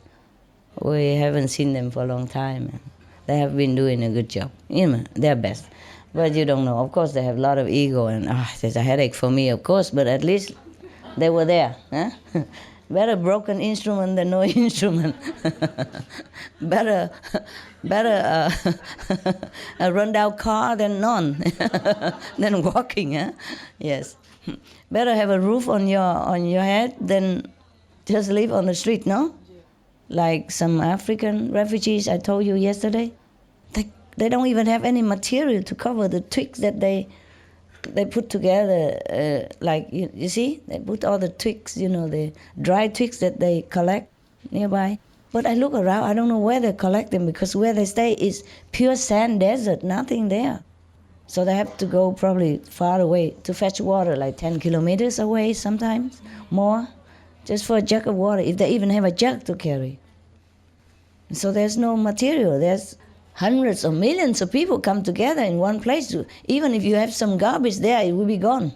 We haven't seen them for a long time. They have been doing a good job. Their best. But you don't know. Of course, they have a lot of ego and there's a headache for me, of course, but at least they were there. Huh? Better broken instrument than no instrument. better a run-down car than none. Than walking, huh? Yes. Better have a roof on your head than just live on the street, no? Like some African refugees I told you yesterday. They don't even have any material to cover the twigs that they put together. Like, you see? They put all the twigs, the dry twigs that they collect nearby. But I look around, I don't know where they collect them because where they stay is pure sand desert, nothing there. So they have to go probably far away to fetch water, like 10 kilometers away sometimes, more, just for a jug of water, if they even have a jug to carry. So there's no material. There's hundreds or millions of people come together in one place. Even if you have some garbage there, it will be gone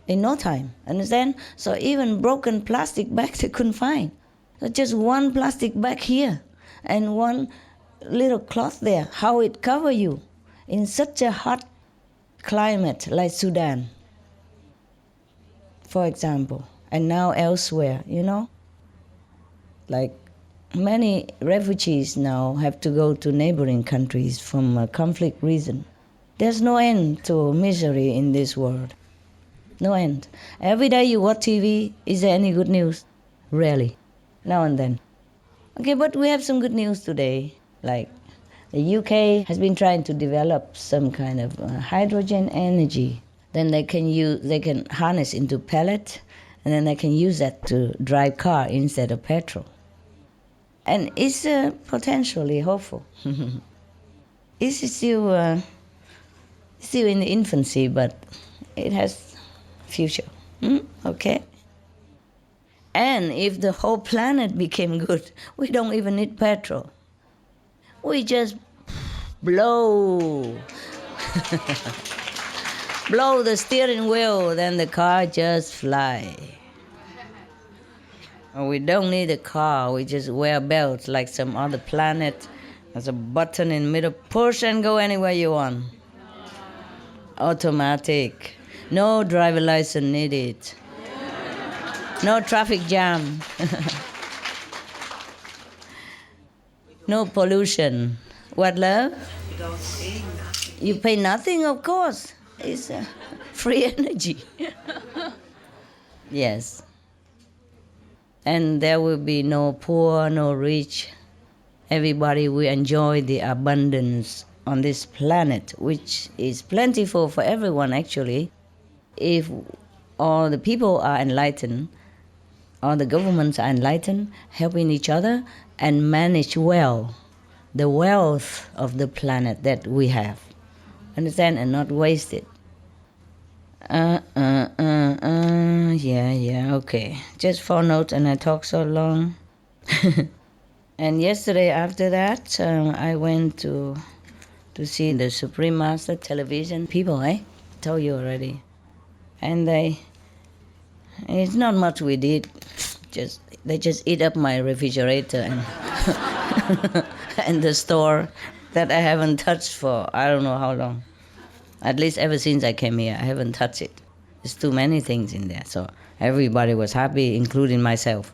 in no time. Understand? So even broken plastic bags they couldn't find. So just one plastic bag here and one little cloth there. How it cover you in such a hot climate like Sudan, for example, and now elsewhere, Like many refugees now have to go to neighboring countries from a conflict reason. There's no end to misery in this world. No end. Every day you watch TV, is there any good news? Rarely. Now and then. Okay, but we have some good news today. Like the UK has been trying to develop some kind of hydrogen energy. Then they can harness into pellet, and then they can use that to drive car instead of petrol. And it's potentially hopeful. It's still in the infancy, but it has future. Okay? And if the whole planet became good, we don't even need petrol. We just blow. Blow the steering wheel, then the car just fly. We don't need a car, we just wear belts like some other planet. There's a button in the middle, push and go anywhere you want. Automatic. No driver license needed. No traffic jam. No pollution. What, love? You don't pay nothing. You pay nothing, of course. It's free energy. Yes. And there will be no poor, no rich. Everybody will enjoy the abundance on this planet, which is plentiful for everyone actually, if all the people are enlightened, all the governments are enlightened, helping each other and manage well the wealth of the planet that we have. Understand? And not waste it. Yeah, okay. Just 4 notes and I talk so long. And yesterday after that, I went to see the Supreme Master television people, Told you already. And it's not much we did. They just eat up my refrigerator and and the store that I haven't touched for I don't know how long. At least ever since I came here, I haven't touched it. There's too many things in there. So everybody was happy, including myself.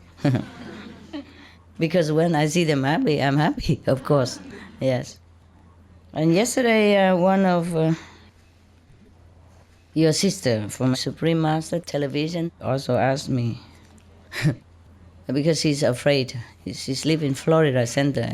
Because when I see them happy, I'm happy, of course. Yes. And yesterday, one of your sister from Supreme Master Television also asked me, because she's afraid. She lives in Florida Center,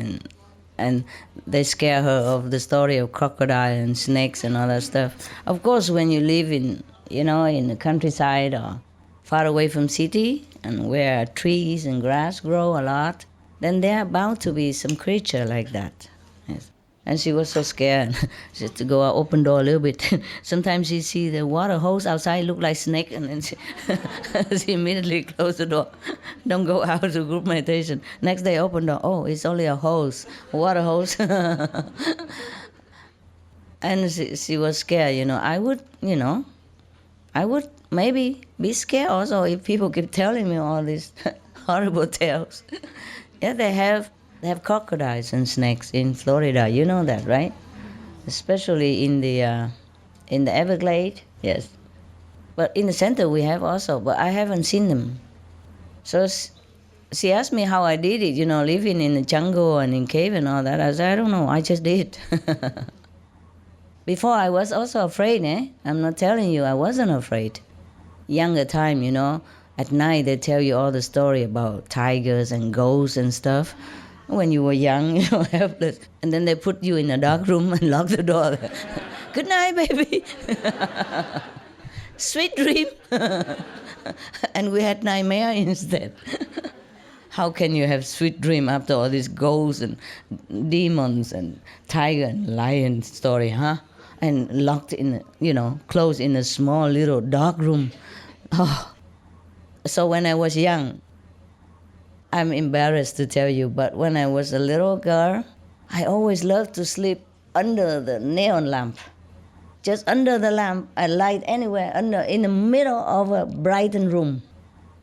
and they scare her of the story of crocodile and snakes and all that stuff. Of course, when you live in the countryside or far away from city and where trees and grass grow a lot, then there are bound to be some creature like that. Yes. And she was so scared. She had to go out, open door a little bit. Sometimes she see the water hose outside look like snake, and then she immediately closed the door. Don't go out to group meditation. Next day, open door. Oh, it's only a hose, water hose. And she was scared. I would maybe be scared also if people keep telling me all these horrible tales. Yeah, they have crocodiles and snakes in Florida. You know that, right? Especially in the Everglades. Yes. But in the center we have also, but I haven't seen them. So she asked me how I did it, living in the jungle and in cave and all that. I said, I don't know, I just did. Before I was also afraid, I'm not telling you I wasn't afraid. Younger time, at night they tell you all the story about tigers and ghosts and stuff. When you were young, helpless. And then they put you in a dark room and lock the door. Good night, baby. Sweet dream. And we had nightmare instead. How can you have sweet dream after all these ghosts and demons and tiger and lion story, huh? And locked in, closed in a small little dark room. Oh. So when I was young, I'm embarrassed to tell you, but when I was a little girl, I always loved to sleep under the neon lamp. Just under the lamp, I light anywhere, in the middle of a brightened room.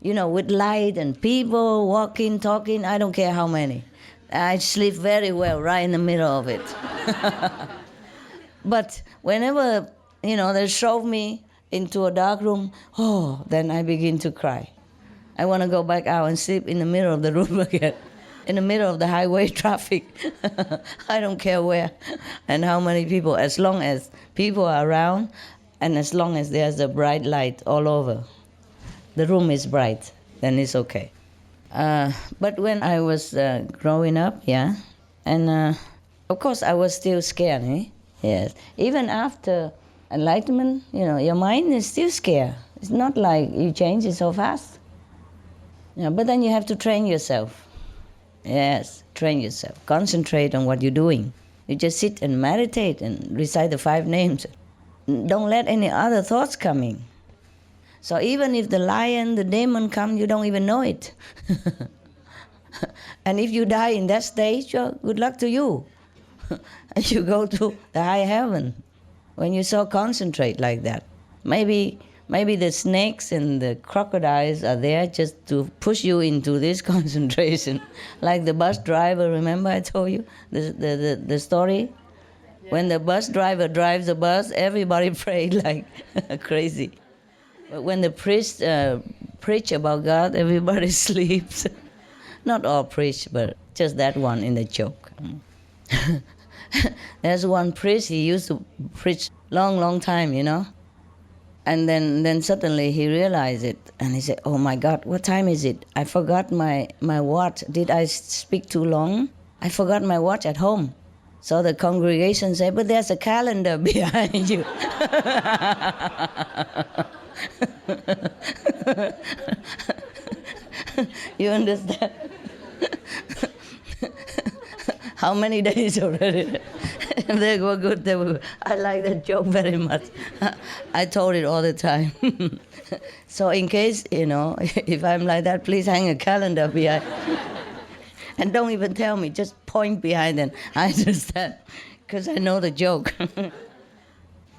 With light and people walking, talking, I don't care how many. I sleep very well right in the middle of it. But whenever, they shove me into a dark room, then I begin to cry. I want to go back out and sleep in the middle of the room again, in the middle of the highway traffic. I don't care where and how many people, as long as people are around and as long as there's a bright light all over. The room is bright, then it's okay. But when I was growing up, and of course I was still scared, Yes. Even after enlightenment, your mind is still scared. It's not like you change it so fast. Yeah, but then you have to train yourself. Yes, train yourself. Concentrate on what you're doing. You just sit and meditate and recite the 5 names. Don't let any other thoughts come in. So even if the lion, the demon come, you don't even know it. And if you die in that stage, good luck to you. And you go to the high heaven when you so concentrate like that. Maybe the snakes and the crocodiles are there just to push you into this concentration. Like the bus driver, remember I told you the story? When the bus driver drives the bus, everybody prayed like crazy. But when the priest preach about God, everybody sleeps. Not all preach, but just that one in the joke. There's one priest, he used to preach long time, And then suddenly he realized it, and he said, oh my God, what time is it? I forgot my watch. Did I speak too long? I forgot my watch at home. So the congregation say, but there's a calendar behind you. You understand? How many days already? They were good. They were good. I like that joke very much. I told it all the time. So in case, if I'm like that, please hang a calendar behind. And don't even tell me, just point behind and I understand, because I know the joke.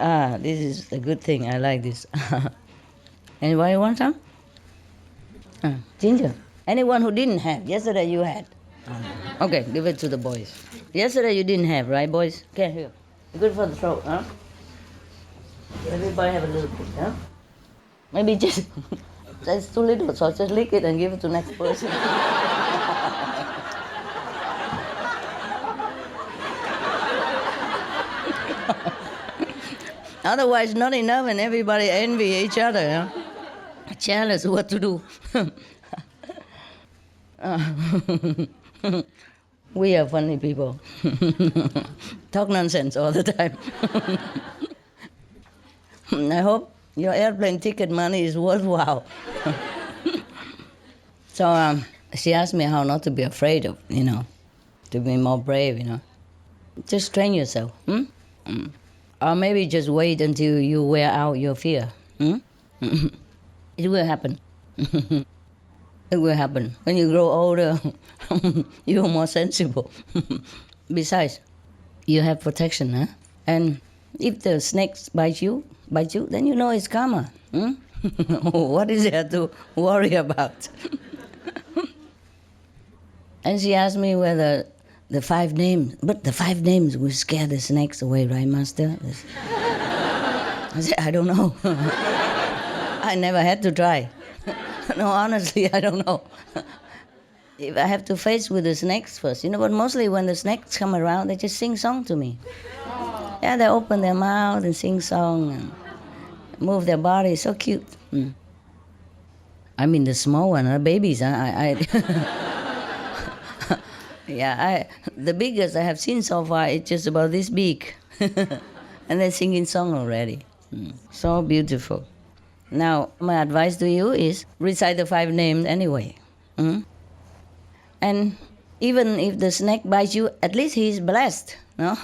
This is a good thing. I like this. Anybody want some? Ginger. Anyone who didn't have? Yesterday you had. Okay, give it to the boys. Yesterday you didn't have, right, boys? Okay, here. Good for the throat, huh? Everybody have a little bit, huh? Maybe just, that's too little, so just lick it and give it to the next person. Otherwise, not enough, and everybody envy each other, huh? Jealous what to do. We are funny people. Talk nonsense all the time. I hope your airplane ticket money is worthwhile. So she asked me how not to be afraid of, to be more brave, Just train yourself. Or maybe just wait until you wear out your fear. It will happen. It will happen. When you grow older, you're more sensible. Besides, you have protection, huh? And if the snakes bite you, then you know it's karma. What is there to worry about? And she asked me whether the 5 names, but the 5 names will scare the snakes away, right, Master? I said, I don't know. I never had to try. No, honestly, I don't know. If I have to face with the snakes first, but mostly when the snakes come around, they just sing song to me. Yeah, they open their mouth and sing song and move their body, so cute. I mean the small one, the babies. The biggest I have seen so far is just about this big. And they're singing song already. So beautiful. Now, my advice to you is recite the 5 names anyway. And even if the snake bites you, at least he's blessed, no?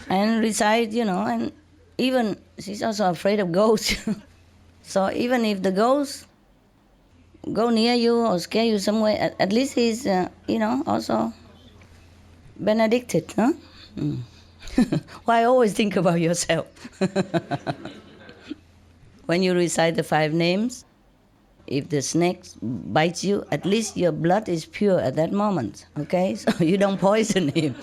And recite, and even she's also afraid of ghosts. So even if the ghosts go near you or scare you somewhere, at least he's, also benedicted, huh? Why always think about yourself? When you recite the 5 names, if the snake bites you, at least your blood is pure at that moment, okay? So you don't poison him.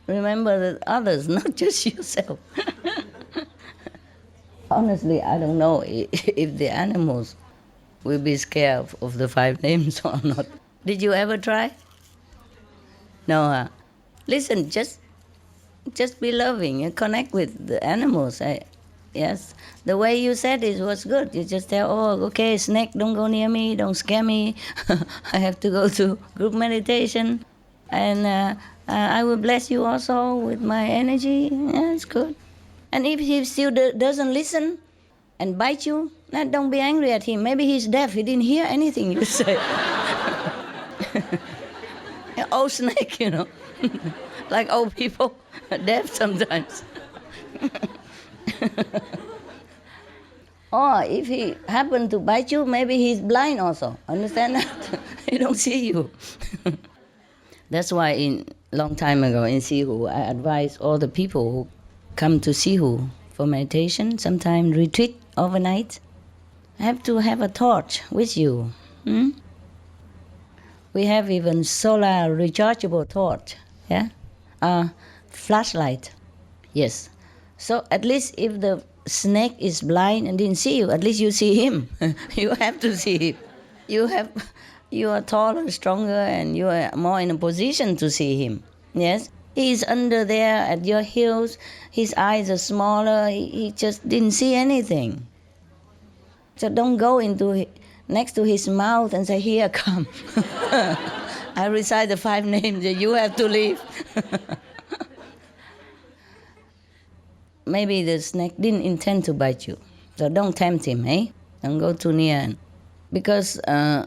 Remember that others, not just yourself. Honestly, I don't know if the animals will be scared of the 5 names or not. Did you ever try? No, Listen, just be loving and connect with the animals. Yes, the way you said it was good. You just tell, okay, snake, don't go near me, don't scare me. I have to go to group meditation. And I will bless you also with my energy. Yeah, it's good. And if he still doesn't listen and bite you, don't be angry at him. Maybe he's deaf. He didn't hear anything you say. Old snake, like old people, deaf sometimes. Or if he happened to bite you, maybe he's blind also. Understand that? He don't see you. That's why long time ago in Sihu, I advise all the people who come to Sihu for meditation, sometimes retreat overnight, have to have a torch with you. We have even solar rechargeable torch, flashlight, yes. So at least if the snake is blind and didn't see you, at least you see him. You have to see him. You are taller, stronger, and you are more in a position to see him. Yes, He's under there at your heels. His eyes are smaller. He just didn't see anything. So don't go next to his mouth and say, here, come. I recite the 5 names that you have to leave. Maybe the snake didn't intend to bite you. So don't tempt him, eh? Don't go too near. Because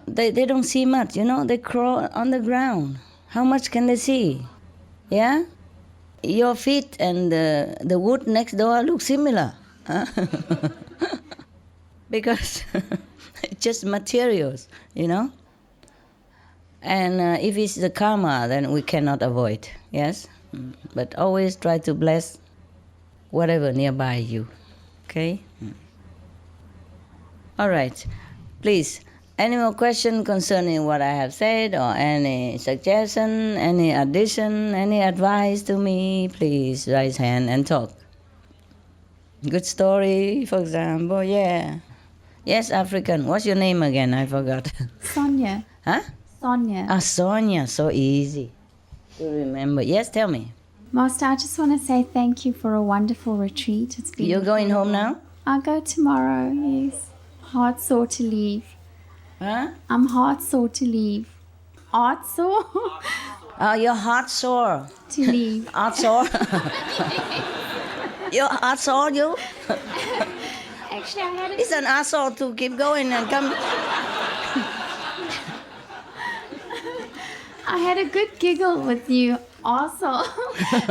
they don't see much, They crawl on the ground. How much can they see? Yeah? Your feet and the wood next door look similar. Huh? Because it's just materials, And if it's the karma, then we cannot avoid, yes? But always try to bless whatever nearby you, okay? All right, please, any more questions concerning what I have said, or any suggestion, any addition, any advice to me, please raise hand and talk. Good story, for example, yeah. Yes, African. What's your name again? I forgot. Sonia. Huh? Sonia. Ah, Sonia. So easy to remember. Yes, tell me. Master, I just want to say thank you for a wonderful retreat. It's been. You're going home now? I'll go tomorrow, yes. Heart sore to leave. Huh? I'm heart sore to leave. Heart sore? Oh, you're heart sore. To leave. Heart sore? You're heart sore, you? Actually, I had It's an asshole to keep going and come. I had a good giggle with you, also.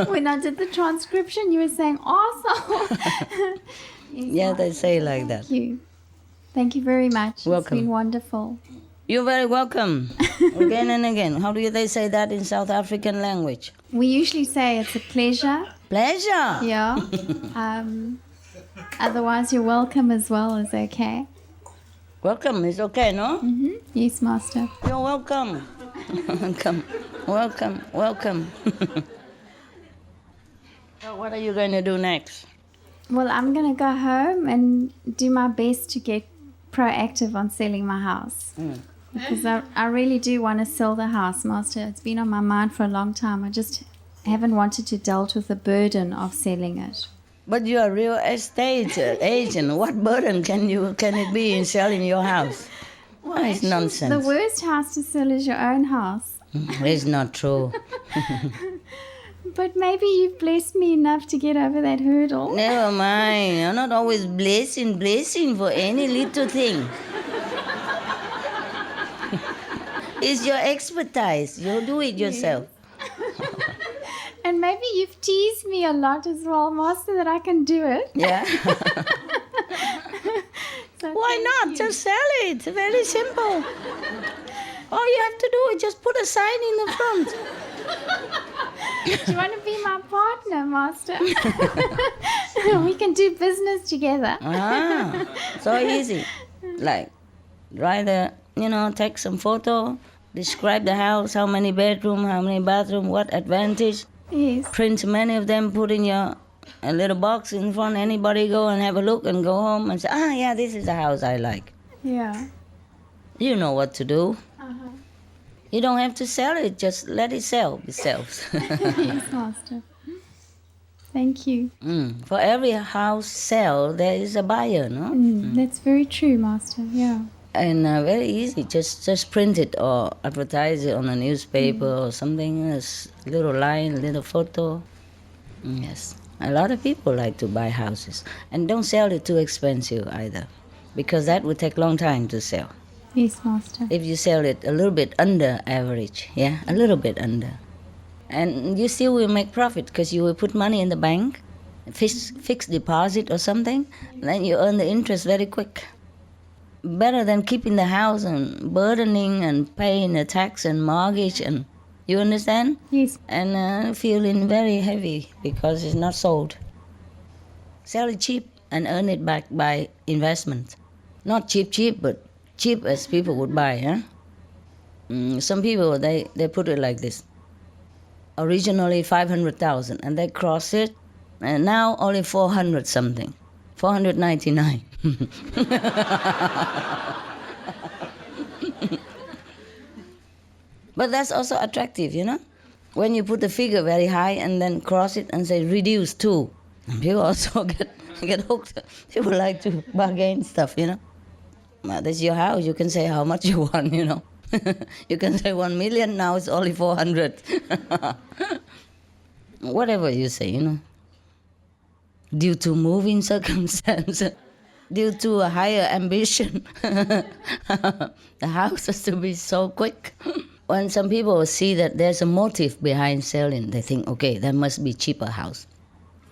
When I did the transcription, you were saying, also. Yeah, they say like that. Thank you. Thank you very much. Welcome. It's been wonderful. You're very welcome. Again and again. How do they say that in South African language? We usually say it's a pleasure. Pleasure? Yeah. Otherwise, you're welcome as well is okay. Welcome is okay, no? Mm-hmm. Yes, Master. You're welcome. Welcome. So what are you going to do next? Well, I'm going to go home and do my best to get proactive on selling my house. Because I really do want to sell the house, Master. It's been on my mind for a long time. I just haven't wanted to deal with the burden of selling it. But you're a real estate agent. What burden can it be in selling your house? Well, it's nonsense. The worst house to sell is your own house. It's not true. But maybe you've blessed me enough to get over that hurdle. Never mind. You're not always blessing for any little thing. It's your expertise. You do it yourself. And maybe you've teased me a lot as well, Master, that I can do it. Yeah. So why not? Just sell it. Very simple. All you have to do is just put a sign in the front. Do you want to be my partner, Master? We can do business together. So easy. Like, take some photo, describe the house, how many bedroom, how many bathroom, what advantage. Yes. Print many of them, put in a little box in front. Anybody go and have a look and go home and say, yeah, this is the house I like. Yeah. You know what to do. You don't have to sell it, just let it sell itself. Yes, Master. Thank you. For every house sell, there is a buyer, no? That's very true, Master, yeah. And very easy, just print it or advertise it on a newspaper or something, a little line, little photo. Yes, a lot of people like to buy houses. And don't sell it too expensive either, because that would take a long time to sell. Yes, Master. If you sell it a little bit under average, a little bit under. And you still will make profit because you will put money in the bank, fixed deposit or something, then you earn the interest very quick. Better than keeping the house and burdening and paying the tax and mortgage, and you understand? Yes. And feeling very heavy because it's not sold. Sell it cheap and earn it back by investment. Not cheap, but cheap as people would buy, Some people, they put it like this. Originally 500,000 and they cross it, and now only 400 something. 499. But that's also attractive, when you put the figure very high and then cross it and say reduce 2, people also get hooked. People like to bargain stuff, Well, that's your house. You can say how much you want, You can say 1 million, now it's only 400. Whatever you say, Due to moving circumstances, due to a higher ambition, the house has to be so quick. When some people see that there's a motive behind selling, they think, okay, there must be cheaper house,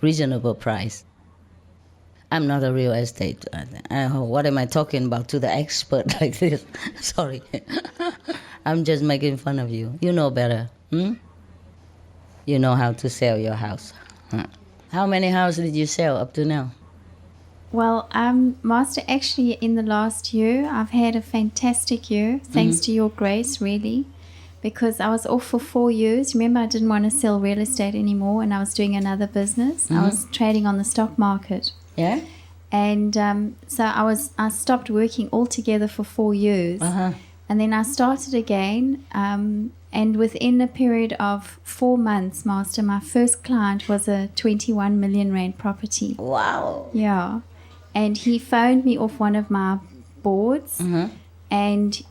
reasonable price. I'm not a real estate. What am I talking about to the expert like this? Sorry. I'm just making fun of you. You know better. You know how to sell your house. How many houses did you sell up to now? Well, Master, actually in the last year, I've had a fantastic year, thanks to your grace, really. Because I was off for 4 years. Remember, I didn't want to sell real estate anymore and I was doing another business. I was trading on the stock market. Yeah? And so I stopped working altogether for 4 years. And then I started again. And within a period of 4 months, Master, my first client was a 21 million rand property. Wow. Yeah. And he phoned me off one of my boards and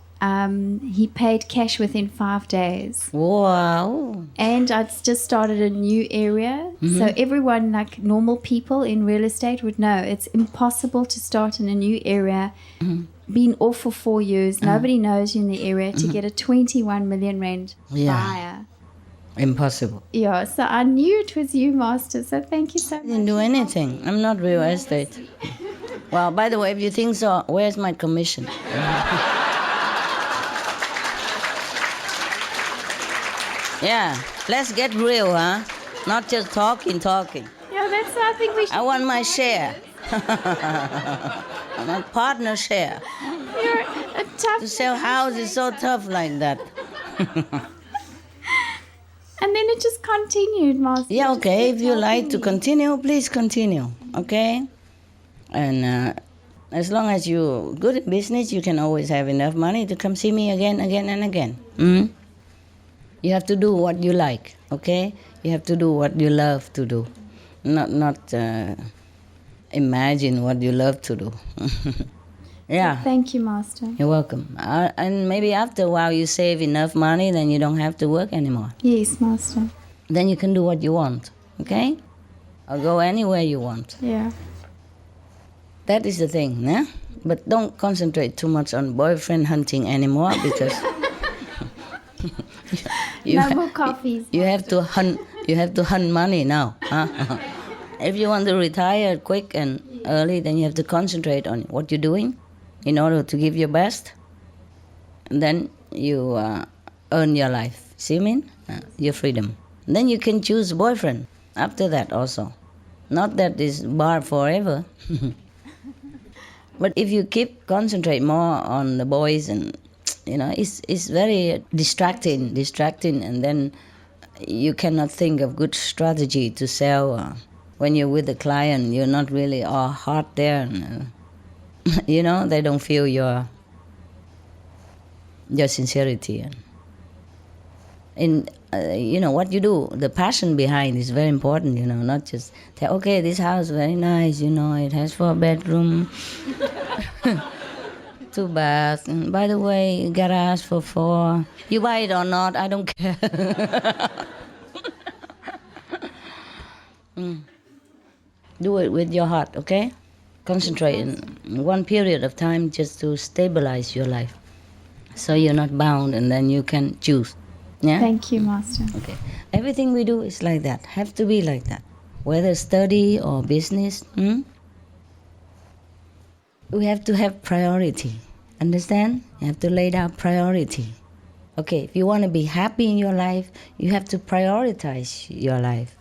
he paid cash within 5 days. Wow. And I'd just started a new area. So everyone, like normal people in real estate, would know it's impossible to start in a new area, been off for 4 years, nobody knows you in the area, to get a 21 million rand buyer. Impossible. Yeah, so I knew it was you, Master, so thank you so much. I didn't do anything. I'm not real estate. Well, by the way, if you think so, where's my commission? Yeah, let's get real, huh? Not just talking. Yeah, that's what I think we should. I want my share. My partner share. You're a tough. To sell house is so tough like that. And then it just continued, Master. Yeah, okay. If you like to continue, please continue, okay? And as long as you're good at business, you can always have enough money to come see me again and again. You have to do what you like, okay? You have to do what you love to do, not imagine what you love to do. Yeah. Thank you, Master. You're welcome. And maybe after a while you save enough money, then you don't have to work anymore. Yes, Master. Then you can do what you want, okay? Or go anywhere you want. Yeah. That is the thing, yeah? But don't concentrate too much on boyfriend hunting anymore because no more coffees. You have to hunt money now. Huh? If you want to retire quick and early, then you have to concentrate on what you're doing in order to give your best. And then you earn your life. See what I mean? Your freedom. And then you can choose a boyfriend after that also. Not that it's barred forever. But if you keep concentrate more on the boys and it's very distracting, and then you cannot think of good strategy to sell. When you're with the client, you're not really all heart there. And, they don't feel your sincerity. And what you do, the passion behind is very important, not just say, okay, this house is very nice, it has 4 bedrooms, 2 baths, and by the way, garage for 4. You buy it or not, I don't care. Do it with your heart, okay? Concentrate in one period of time just to stabilize your life. So you're not bound and then you can choose. Yeah? Thank you, Master. Okay. Everything we do is like that, have to be like that. Whether study or business, we have to have priority. Understand? You have to lay down priority. Okay, if you want to be happy in your life, you have to prioritize your life.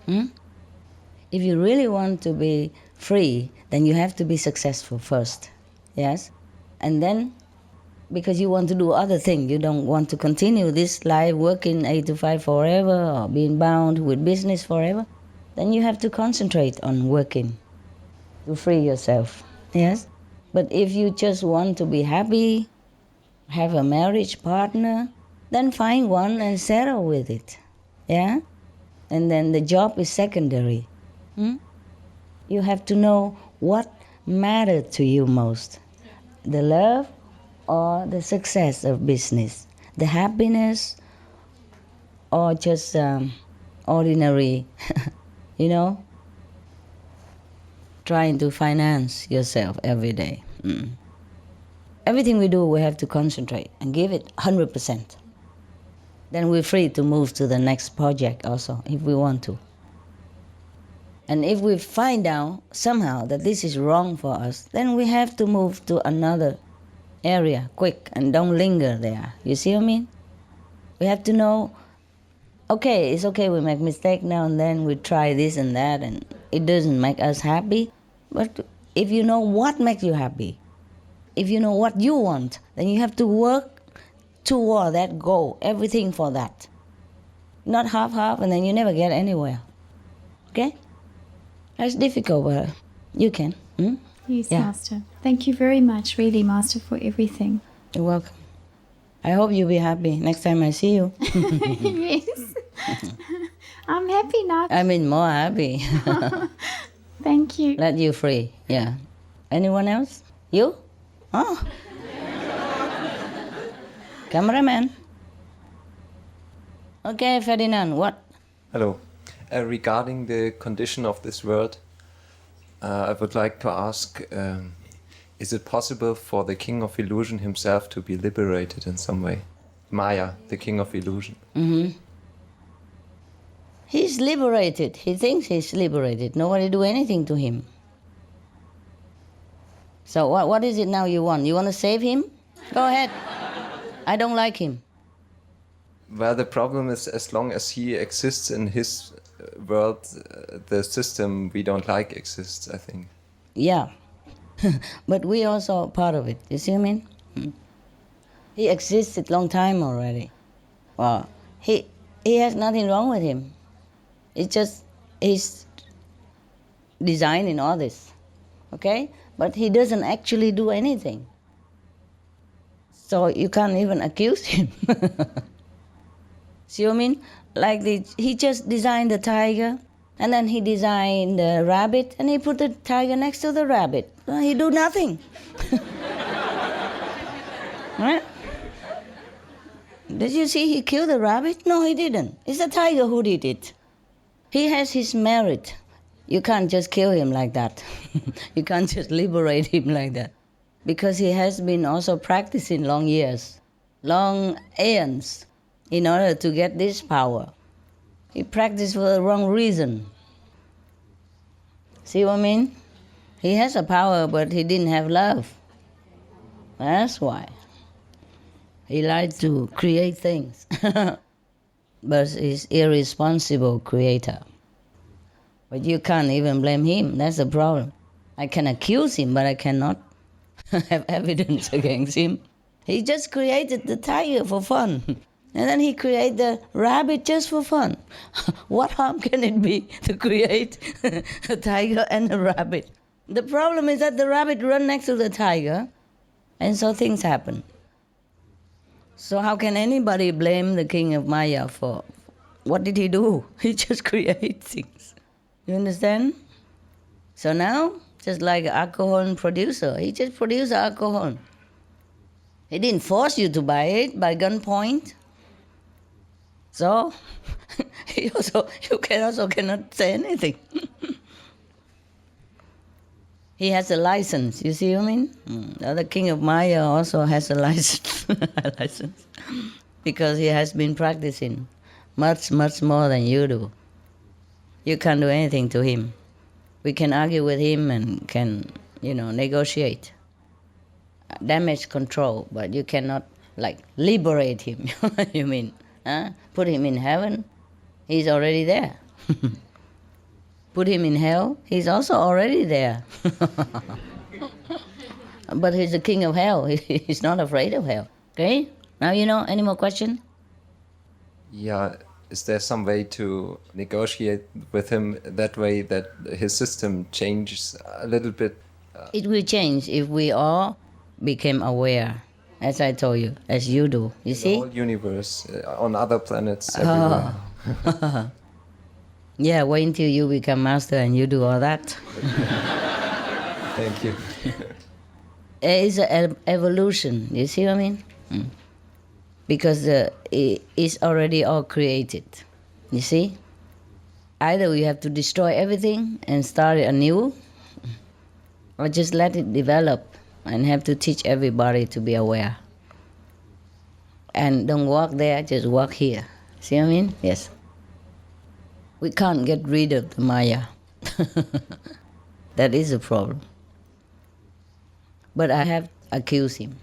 If you really want to be free, then you have to be successful first. Yes? And then, because you want to do other things, you don't want to continue this life working 8 to 5 forever or being bound with business forever, then you have to concentrate on working to free yourself. Yes? But if you just want to be happy, have a marriage partner, then find one and settle with it. Yeah? And then the job is secondary. You have to know what matters to you most. The love or the success of business. The happiness or just ordinary, trying to finance yourself every day. Everything we do, we have to concentrate and give it 100%. Then we're free to move to the next project also, if we want to. And if we find out somehow that this is wrong for us, then we have to move to another area quick and don't linger there. You see what I mean? We have to know, okay, it's okay we make mistake now and then, we try this and that, and it doesn't make us happy. But if you know what makes you happy, if you know what you want, then you have to work toward that goal, everything for that. Not half-half, and then you never get anywhere. Okay? That's difficult, but you can. Yes, Master. Thank you very much, really, Master, for everything. You're welcome. I hope you'll be happy next time I see you. Yes. I'm happy now. I mean, more happy. Thank you. Let you free, yeah. Anyone else? You? Oh. Cameraman. Okay, Ferdinand, what? Hello. Regarding the condition of this world, I would like to ask, is it possible for the King of Illusion himself to be liberated in some way? Maya, the King of Illusion. He's liberated. He thinks he's liberated. Nobody do anything to him. So what is it now you want? You want to save him? Go ahead. I don't like him. Well, the problem is, as long as he exists in his world, the system we don't like exists, I think. Yeah. But we also part of it. You see what I mean? He existed long time already. Well, he has nothing wrong with him. It's just he's designing all this. Okay? But he doesn't actually do anything. So you can't even accuse him. See what I mean? Like he just designed the tiger, and then he designed the rabbit, and he put the tiger next to the rabbit. He do nothing. Right? Did you see he killed the rabbit? No, he didn't. It's the tiger who did it. He has his merit. You can't just kill him like that. You can't just liberate him like that. Because he has been also practicing long years, long aeons, in order to get this power. He practiced for the wrong reason. See what I mean? He has a power, but he didn't have love. That's why. He likes to create things. But he's irresponsible creator. But you can't even blame him. That's the problem. I can accuse him, but I cannot have evidence against him. He just created the tiger for fun. And then he created the rabbit just for fun. What harm can it be to create a tiger and a rabbit? The problem is that the rabbit runs next to the tiger, and so things happen. So how can anybody blame the king of Maya for what did he do? He just creates things. You understand? So now, just like an alcohol producer, he just produced alcohol. He didn't force you to buy it by gunpoint. So you cannot say anything. He has a license. You see what I mean? The other king of Maya also has a license, because he has been practicing much, much more than you do. You can't do anything to him. We can argue with him and can, negotiate, damage control, but you cannot, liberate him. You mean? Put him in heaven, he's already there. Put him in hell, he's also already there. But he's the king of hell. He's not afraid of hell. Okay? Now you know. Any more questions? Yeah. Is there some way to negotiate with him that way that his system changes a little bit? It will change if we all became aware, as I told you, as you do. You see? The whole universe, on other planets, everywhere. Yeah, wait until you become master and you do all that. Thank you. It's an evolution, you see what I mean? Because it's already all created, you see? Either we have to destroy everything and start it anew, or just let it develop and have to teach everybody to be aware. And don't walk there, just walk here. See what I mean? Yes. We can't get rid of the Maya. That is a problem. But I have accused him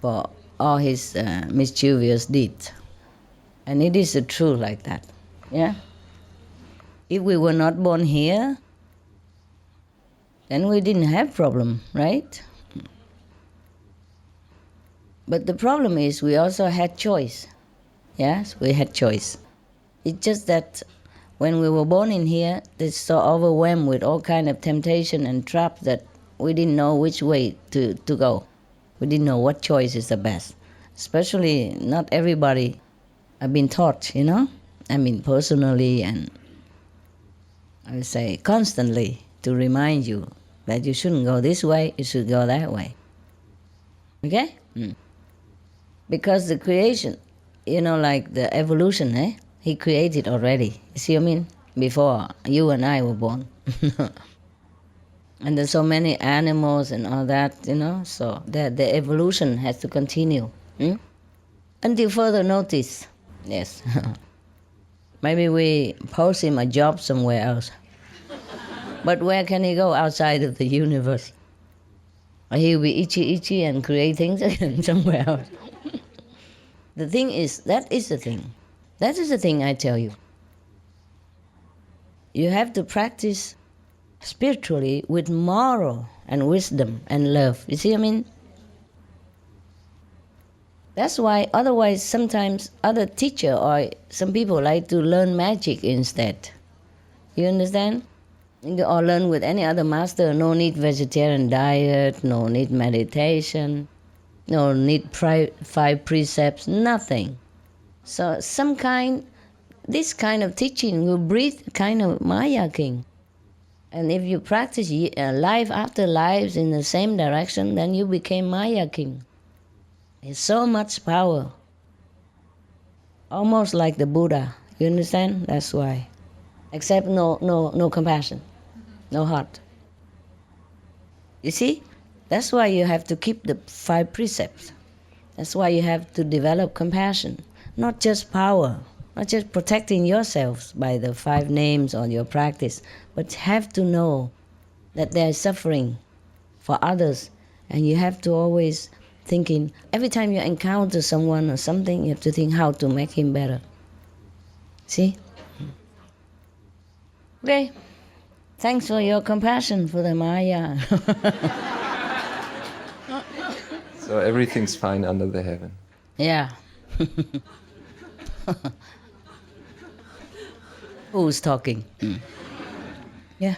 for all his mischievous deeds. And it is true like that. Yeah? If we were not born here, then we didn't have problem, right? But the problem is we also had choice. Yes, we had choice. It's just that when we were born in here, they're so overwhelmed with all kind of temptation and traps that we didn't know which way to go. We didn't know what choice is the best. Especially not everybody have been taught, you know? I mean, personally and I would say constantly to remind you that you shouldn't go this way, you should go that way. Okay? Because the creation, you know, like the evolution, he created already. You see what I mean? Before you and I were born. And there's so many animals and all that, you know, so the evolution has to continue. Until further notice. Yes. Maybe we post him a job somewhere else. But where can he go outside of the universe? Or he'll be itchy and create things again somewhere else. The thing is, that is the thing. That is the thing I tell you. You have to practice spiritually with moral and wisdom and love. You see what I mean? That's why otherwise sometimes other teacher or some people like to learn magic instead. You understand? Or learn with any other master. No need vegetarian diet, no need meditation, no need 5 precepts, nothing. So this kind of teaching will breed kind of Maya king. And if you practice life after lives in the same direction, then you became Maya king. It's so much power. Almost like the Buddha. You understand? That's why. Except no compassion. No heart. You see? That's why you have to keep the 5 precepts. That's why you have to develop compassion. Not just power. Not just protecting yourselves by the 5 names or your practice, but have to know that there is suffering for others. And you have to always thinking, every time you encounter someone or something, you have to think how to make him better. See? Okay. Thanks for your compassion for the Maya. So everything's fine under the heaven. Yeah. Who's talking? Yeah.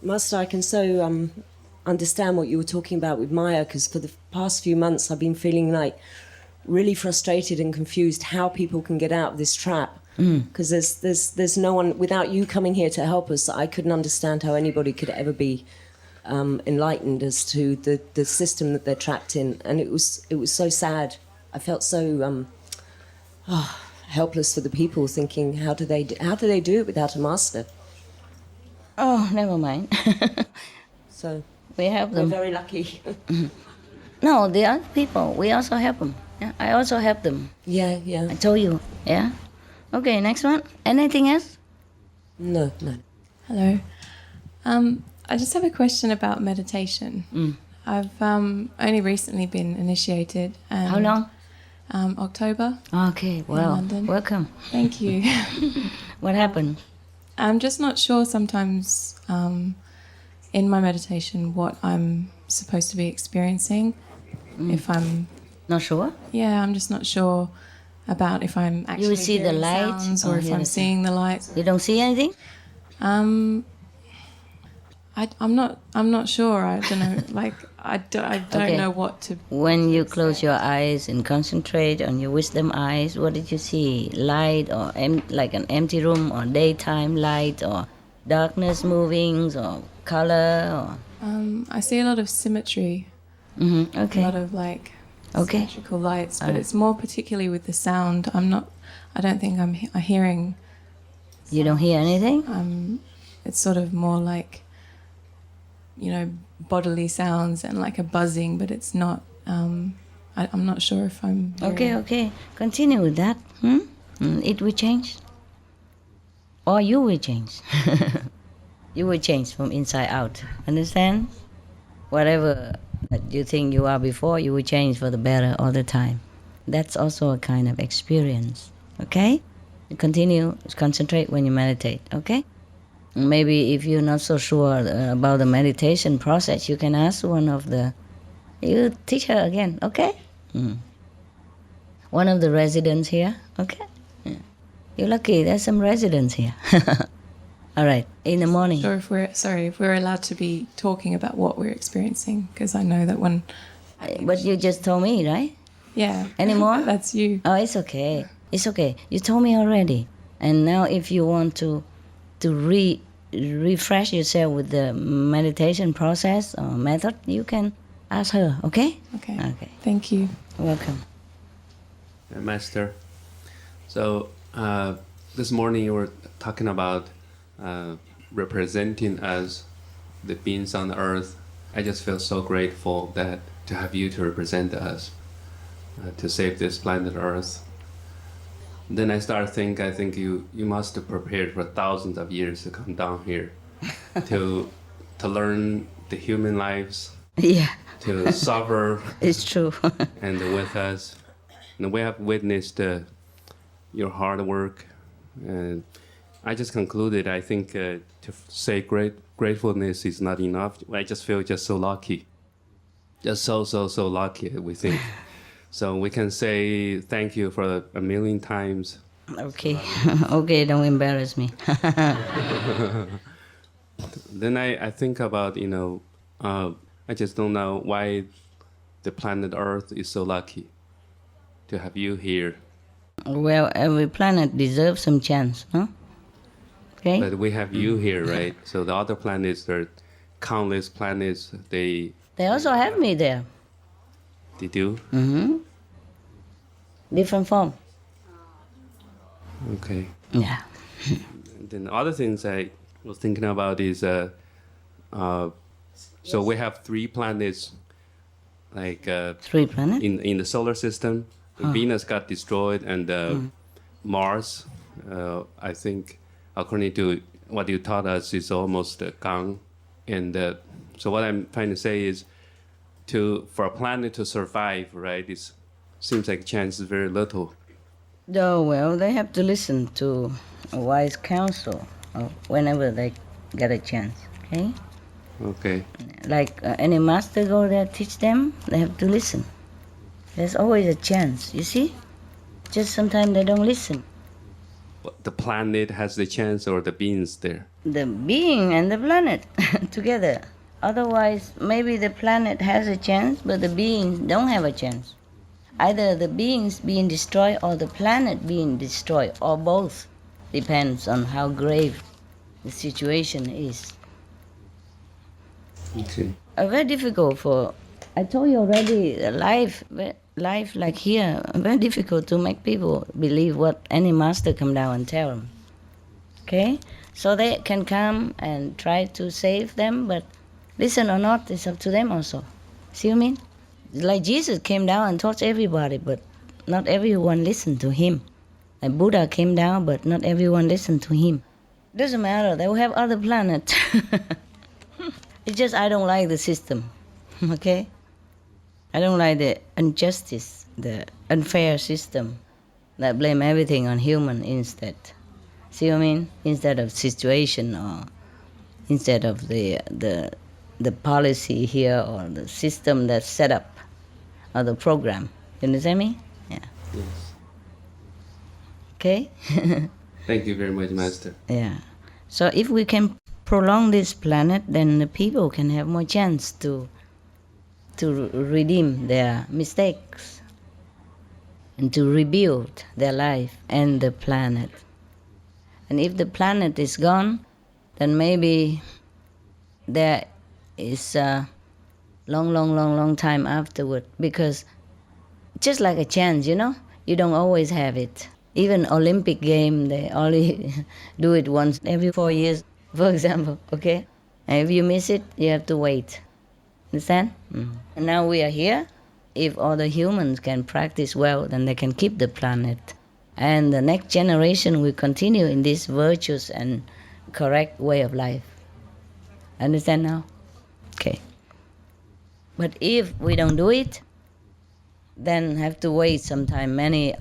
Master, I can so understand what you were talking about with Maya, because for the past few months I've been feeling like really frustrated and confused how people can get out of this trap. Because there's no one, without you coming here to help us, I couldn't understand how anybody could ever be enlightened as to the system that they're trapped in. And it was so sad. I felt so helpless for the people, thinking, how do they do it without a master? Oh, never mind. So we help them. We're very lucky. No, the other people, we also help them. Yeah, I also help them. Yeah. I told you. Yeah. Okay, next one. Anything else? No. Hello. I just have a question about meditation. I've only recently been initiated. How long? October. Okay, well, London. Welcome. Thank you. What happened? I'm just not sure sometimes in my meditation what I'm supposed to be experiencing. If I'm... Not sure? Yeah, I'm just not sure about if I'm actually you see the light or if I'm seeing the light. You don't see anything? I I'm not sure. I don't know. Like I don't know what to. When you close your eyes and concentrate on your wisdom eyes, what did you see? Light or like an empty room, or daytime light, or darkness moving, or color? Or I see a lot of symmetry. Okay. A lot of like symmetrical lights, but it's more particularly with the sound. I don't think I'm hearing. You don't hear anything? It's sort of more like, bodily sounds and like a buzzing, but it's not. I'm not sure if I'm. Okay. Continue with that. It will change, or you will change. You will change from inside out. Understand? Whatever that you think you are before, you will change for the better all the time. That's also a kind of experience. Okay? You continue, concentrate when you meditate. Okay? Maybe if you're not so sure about the meditation process, you can ask you teach her again. Okay? One of the residents here. Okay? Yeah. You're lucky. There's some residents here. All right. In the morning. Sure, if we're allowed to be talking about what we're experiencing, because I know that when. But you just told me, right? Yeah. Any more? That's you. Oh, it's okay. It's okay. You told me already. And now, if you want to refresh yourself with the meditation process or method, you can ask her. Okay? Okay. Thank you. Welcome. Master. So this morning you were talking about representing us, the beings on the earth. I just feel so grateful that to have you to represent us, to save this planet Earth. Then I start think. I think you must have prepared for thousands of years to come down here, to learn the human lives. Yeah. To suffer. It's true. And with us, and we have witnessed your hard work, and I just concluded. I think to say gratefulness is not enough. I just feel just so lucky, just so lucky. We think. So we can say thank you for a million times. Okay. Okay, don't embarrass me. Then I think about, I just don't know why the planet Earth is so lucky to have you here. Well, every planet deserves some chance, no? Okay. But we have you here, right? So the other planets, there are countless planets, They also have me there. They do? Mm-hmm. Different form. Okay. Yeah. Then the other things I was thinking about is, so we have 3 planets, like 3 planets in the solar system. Venus got destroyed, and Mars, I think, according to what you taught us, is almost gone. And so what I'm trying to say is, for a planet to survive, right? It seems like chance is very little. Oh, well, they have to listen to a wise counsel whenever they get a chance, okay? Okay. Like any master go there, teach them, they have to listen. There's always a chance, you see? Just sometimes they don't listen. The planet has the chance, or the beings there? The being and the planet together. Otherwise, maybe the planet has a chance, but the beings don't have a chance. Either the beings being destroyed or the planet being destroyed, or both. Depends on how grave the situation is. Okay. Very difficult I told you already, life like here, very difficult to make people believe what any master come down and tell them. Okay? So they can come and try to save them, but listen or not, it's up to them also. See what I mean? Like Jesus came down and taught everybody, but not everyone listened to him. Like Buddha came down, but not everyone listened to him. Doesn't matter, they will have other planets. It's just I don't like the system, okay? I don't like the injustice, the unfair system that blame everything on human instead. See what I mean? Instead of situation, or instead of the policy here, or the system that's set up, or the program. You understand me? Yeah. Yes. Okay? Thank you very much, Master. Yeah. So if we can prolong this planet, then the people can have more chance to redeem their mistakes and to rebuild their life and the planet. And if the planet is gone, then maybe there is a long time afterward, because just like a chance, you know, you don't always have it. Even Olympic game, they only do it once every 4 years, for example, okay? And if you miss it, you have to wait. Understand? And now we are here. If all the humans can practice well, then they can keep the planet. And the next generation will continue in this virtuous and correct way of life. Understand now? Okay. But if we don't do it, then have to wait sometime many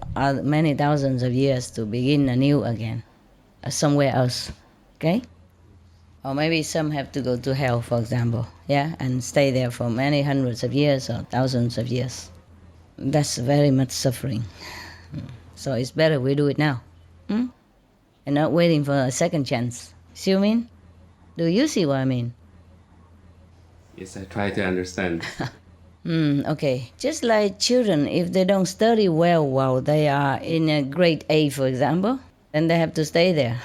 thousands of years to begin anew again, somewhere else, okay? Or maybe some have to go to hell, for example, yeah, and stay there for many hundreds of years or thousands of years. That's very much suffering. So it's better we do it now, and not waiting for a second chance. See what I mean? Do you see what I mean? Yes, I try to understand. Okay. Just like children, if they don't study well while they are in a grade A, for example, then they have to stay there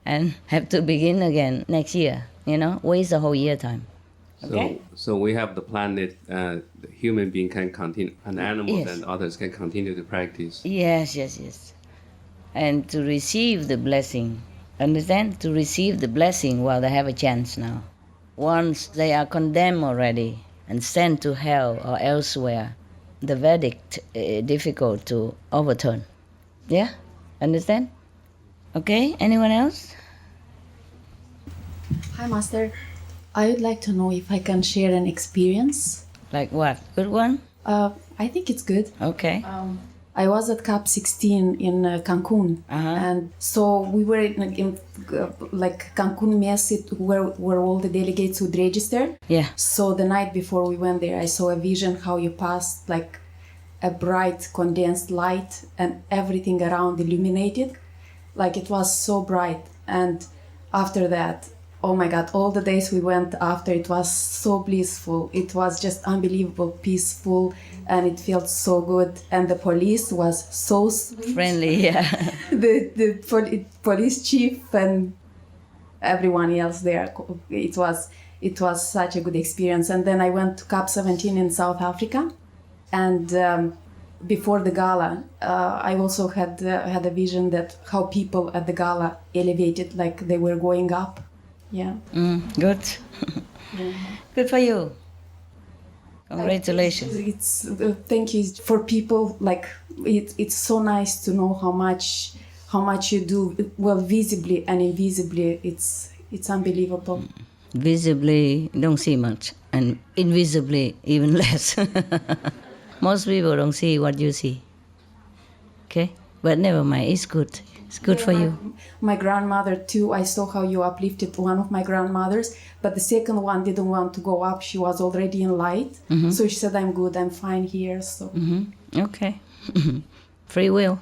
and have to begin again next year, you know, waste the whole year time. Okay? So we have the planet, the human being can continue, and animals Yes. and others can continue to practice. Yes. And to receive the blessing, understand? To receive the blessing while they have a chance now. Once they are condemned already and sent to hell or elsewhere, the verdict is difficult to overturn. Yeah? Understand? Okay, anyone else? Hi, Master. I would like to know if I can share an experience. Like what? Good one? I think it's good. Okay. I was at CAP 16 in Cancun, and so we were in like Cancun Mesa, where all the delegates would register. Yeah. So the night before we went there, I saw a vision how you passed like a bright condensed light and everything around illuminated, like it was so bright. And after that, oh my God, all the days we went after, it was so blissful. It was just unbelievable, peaceful, and it felt so good. And the police was so sweet. Friendly, yeah. the police chief and everyone else there. It was such a good experience. And then I went to CAP 17 in South Africa. And before the gala, I also had a vision that how people at the gala elevated, like they were going up. Yeah. Good. Yeah. Good for you. Congratulations. It's thank you for people. Like it's so nice to know how much you do well, visibly and invisibly. It's unbelievable. Visibly, don't see much, and invisibly, even less. Most people don't see what you see. Okay, but never mind. It's good. It's good for you. My grandmother too. I saw how you uplifted one of my grandmothers, but the second one didn't want to go up. She was already in light, so she said, "I'm good. I'm fine here." So. Okay. Free will.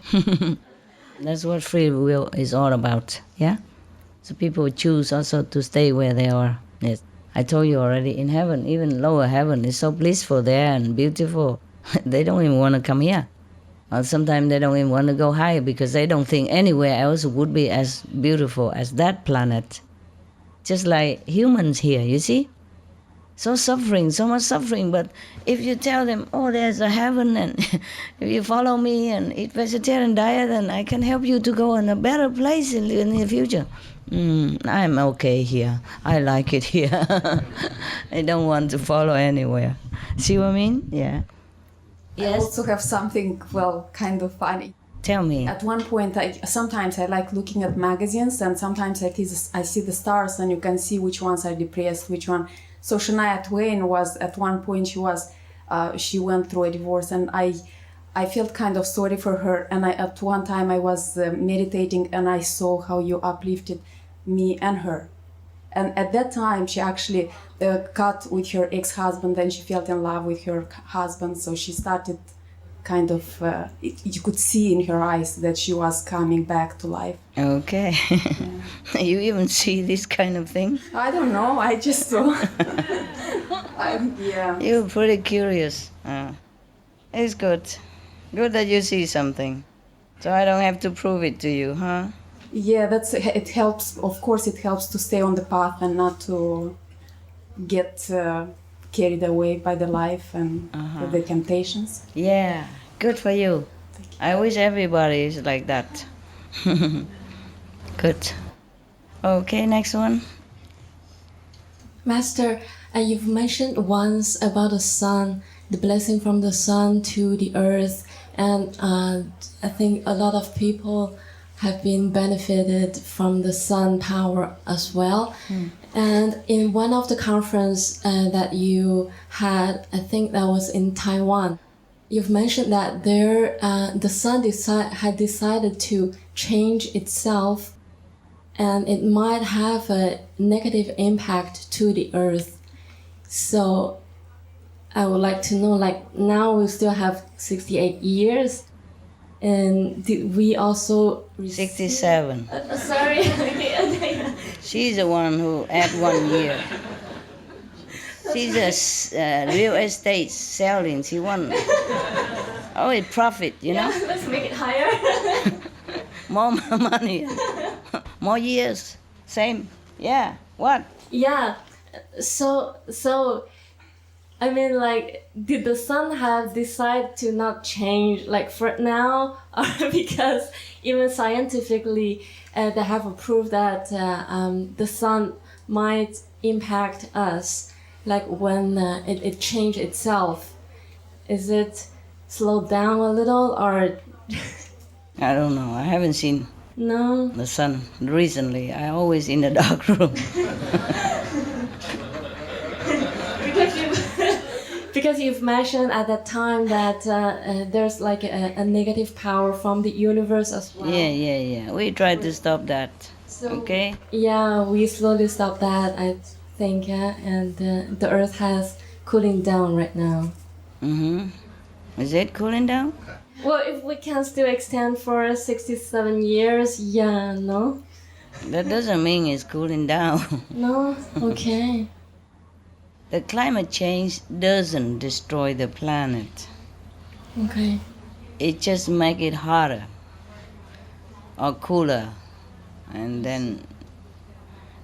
That's what free will is all about. Yeah. So people choose also to stay where they are. Yes. I told you already. In heaven, even lower heaven, is so blissful there and beautiful. They don't even want to come here. Or sometimes they don't even want to go higher because they don't think anywhere else would be as beautiful as that planet. Just like humans here, you see? So much suffering, but if you tell them, oh, there's a heaven, and if you follow me and eat vegetarian diet, then I can help you to go in a better place in the future. I'm okay here. I like it here. I don't want to follow anywhere. See what I mean? Yeah. Yes. I also have something, well, kind of funny. Tell me. At one point, sometimes I like looking at magazines, and sometimes I see the stars, and you can see which ones are depressed, which one. So Shania Twain was, at one point, she went through a divorce, and I felt kind of sorry for her. And at one time I was meditating, and I saw how you uplifted me and her. And at that time, she actually cut with her ex-husband, and she fell in love with her husband. So she started kind of, you could see in her eyes that she was coming back to life. Okay. You even see this kind of thing? I don't know, I just saw. Yeah. You're pretty curious. It's good. Good that you see something. So I don't have to prove it to you, huh? Yeah, it helps. Of course, it helps to stay on the path and not to get carried away by the life and the temptations. Yeah, good for you. I wish everybody is like that. Good. Okay, next one. Master, you've mentioned once about the sun, the blessing from the sun to the earth, and I think a lot of people have been benefited from the sun power as well. And in one of the conference that you had, I think that was in Taiwan, you've mentioned that the sun had decided to change itself, and it might have a negative impact to the earth. So I would like to know, like, now we still have 68 years, and did we also 67. Sorry. She's the one who had 1 year. She's a real estate selling. She won. Oh, it profit, you know? Yeah, let's make it higher. More money. More years. Same. Yeah. What? Yeah. So I mean, like, did the sun have decided to not change, like, for now? Or because even scientifically, they have proved that the sun might impact us, like when it changed itself. Is it slowed down a little, or? I don't know. I haven't seen the sun recently. I'm always in the dark room. Because you've mentioned at that time that there's like a negative power from the universe as well. Yeah. We tried to stop that. So, okay? Yeah, we slowly stopped that, I think, and the earth has cooling down right now. Is it cooling down? Well, if we can still extend for 67 years, yeah, no? That doesn't mean it's cooling down. No? Okay. The climate change doesn't destroy the planet. Okay. It just makes it hotter or cooler. And then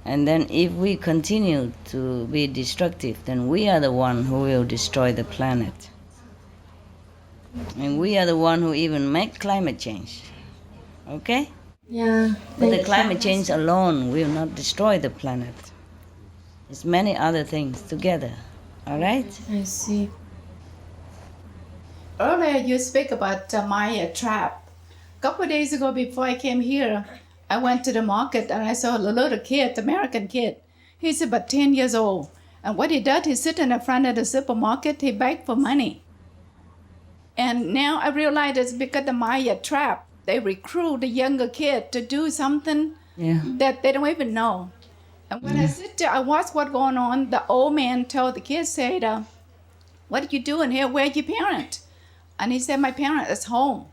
if we continue to be destructive, then we are the one who will destroy the planet. And we are the one who even make climate change. Okay? Yeah. But the climate change alone will not destroy the planet. It's many other things together. All right? I see. Earlier you speak about my trap. A couple of days ago before I came here, I went to the market and I saw a little kid, American kid. He's about 10 years old. And what he does, he sit in the front of the supermarket, he begs for money. And now I realize it's because of my trap. They recruit the younger kid to do something that they don't even know. And when I sit there, I watch what's going on. The old man told the kid, said, what are you doing here? Where's your parent? And he said, my parent is home.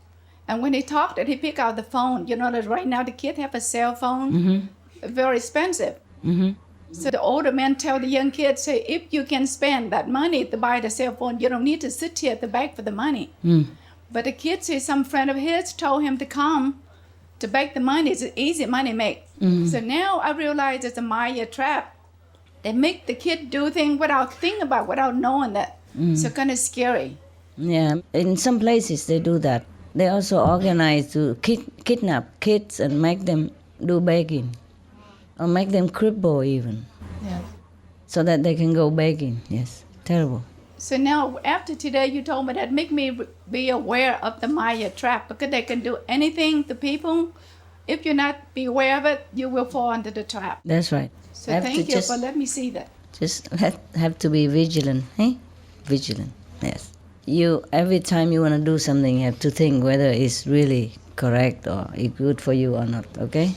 And when he talked, he picked out the phone. You know that right now the kids have a cell phone. Very expensive. So the older man told the young kid, say, if you can spend that money to buy the cell phone, you don't need to sit here to beg for the money. But the kid said some friend of his told him to come to beg the money. It's an easy money make. So now I realize it's a Maya trap. They make the kid do things without thinking about, without knowing that. So kind of scary. Yeah, in some places they do that. They also organize to kidnap kids and make them do begging. Or make them cripple even. Yeah. So that they can go begging. Yes, terrible. So now after today you told me that make me be aware of the Maya trap, because they can do anything to people. If you're not be aware of it, you will fall into the trap. That's right. So thank you for letting me see that. Just have to be vigilant, eh? Vigilant, yes. Every time you want to do something, you have to think whether it's really correct or good for you or not, okay?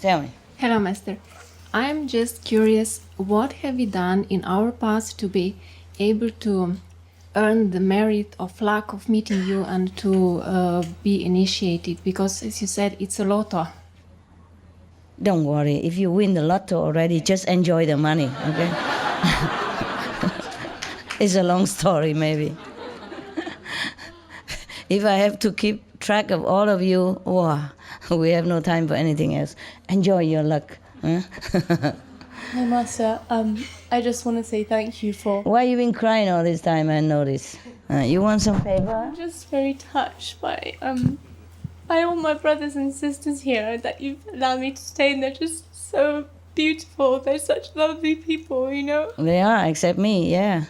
Tell me. Hello, Master. I'm just curious, what have we done in our past to be able to earn the merit of luck of meeting you and to be initiated? Because, as you said, it's a lotto. Don't worry. If you win the lotto already, just enjoy the money, okay? It's a long story, maybe. If I have to keep track of all of you, wow, we have no time for anything else. Enjoy your luck. Huh? Hi, Master. I just want to say thank you for... Why you been crying all this time? I noticed. You want some paper? I'm just very touched by all my brothers and sisters here that you've allowed me to stay, and they're just so beautiful. They're such lovely people, you know? They are, except me, yeah.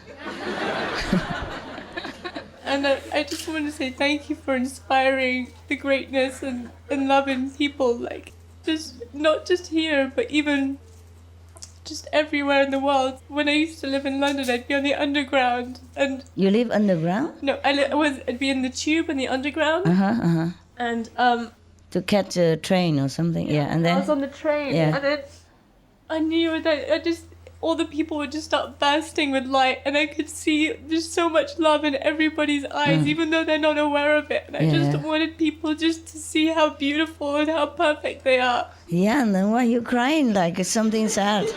And I just want to say thank you for inspiring the greatness and love in people, like, just not just here, but even just everywhere in the world. When I used to live in London, I'd be on the underground, and... You live underground? No, I'd be in the tube and the underground. And to catch a train or something, yeah, and then... I was on the train, yeah. and then I knew that all the people would just start bursting with light, and I could see just so much love in everybody's eyes, even though they're not aware of it. And I just wanted people just to see how beautiful and how perfect they are. Yeah, and then why are you crying like it's something sad?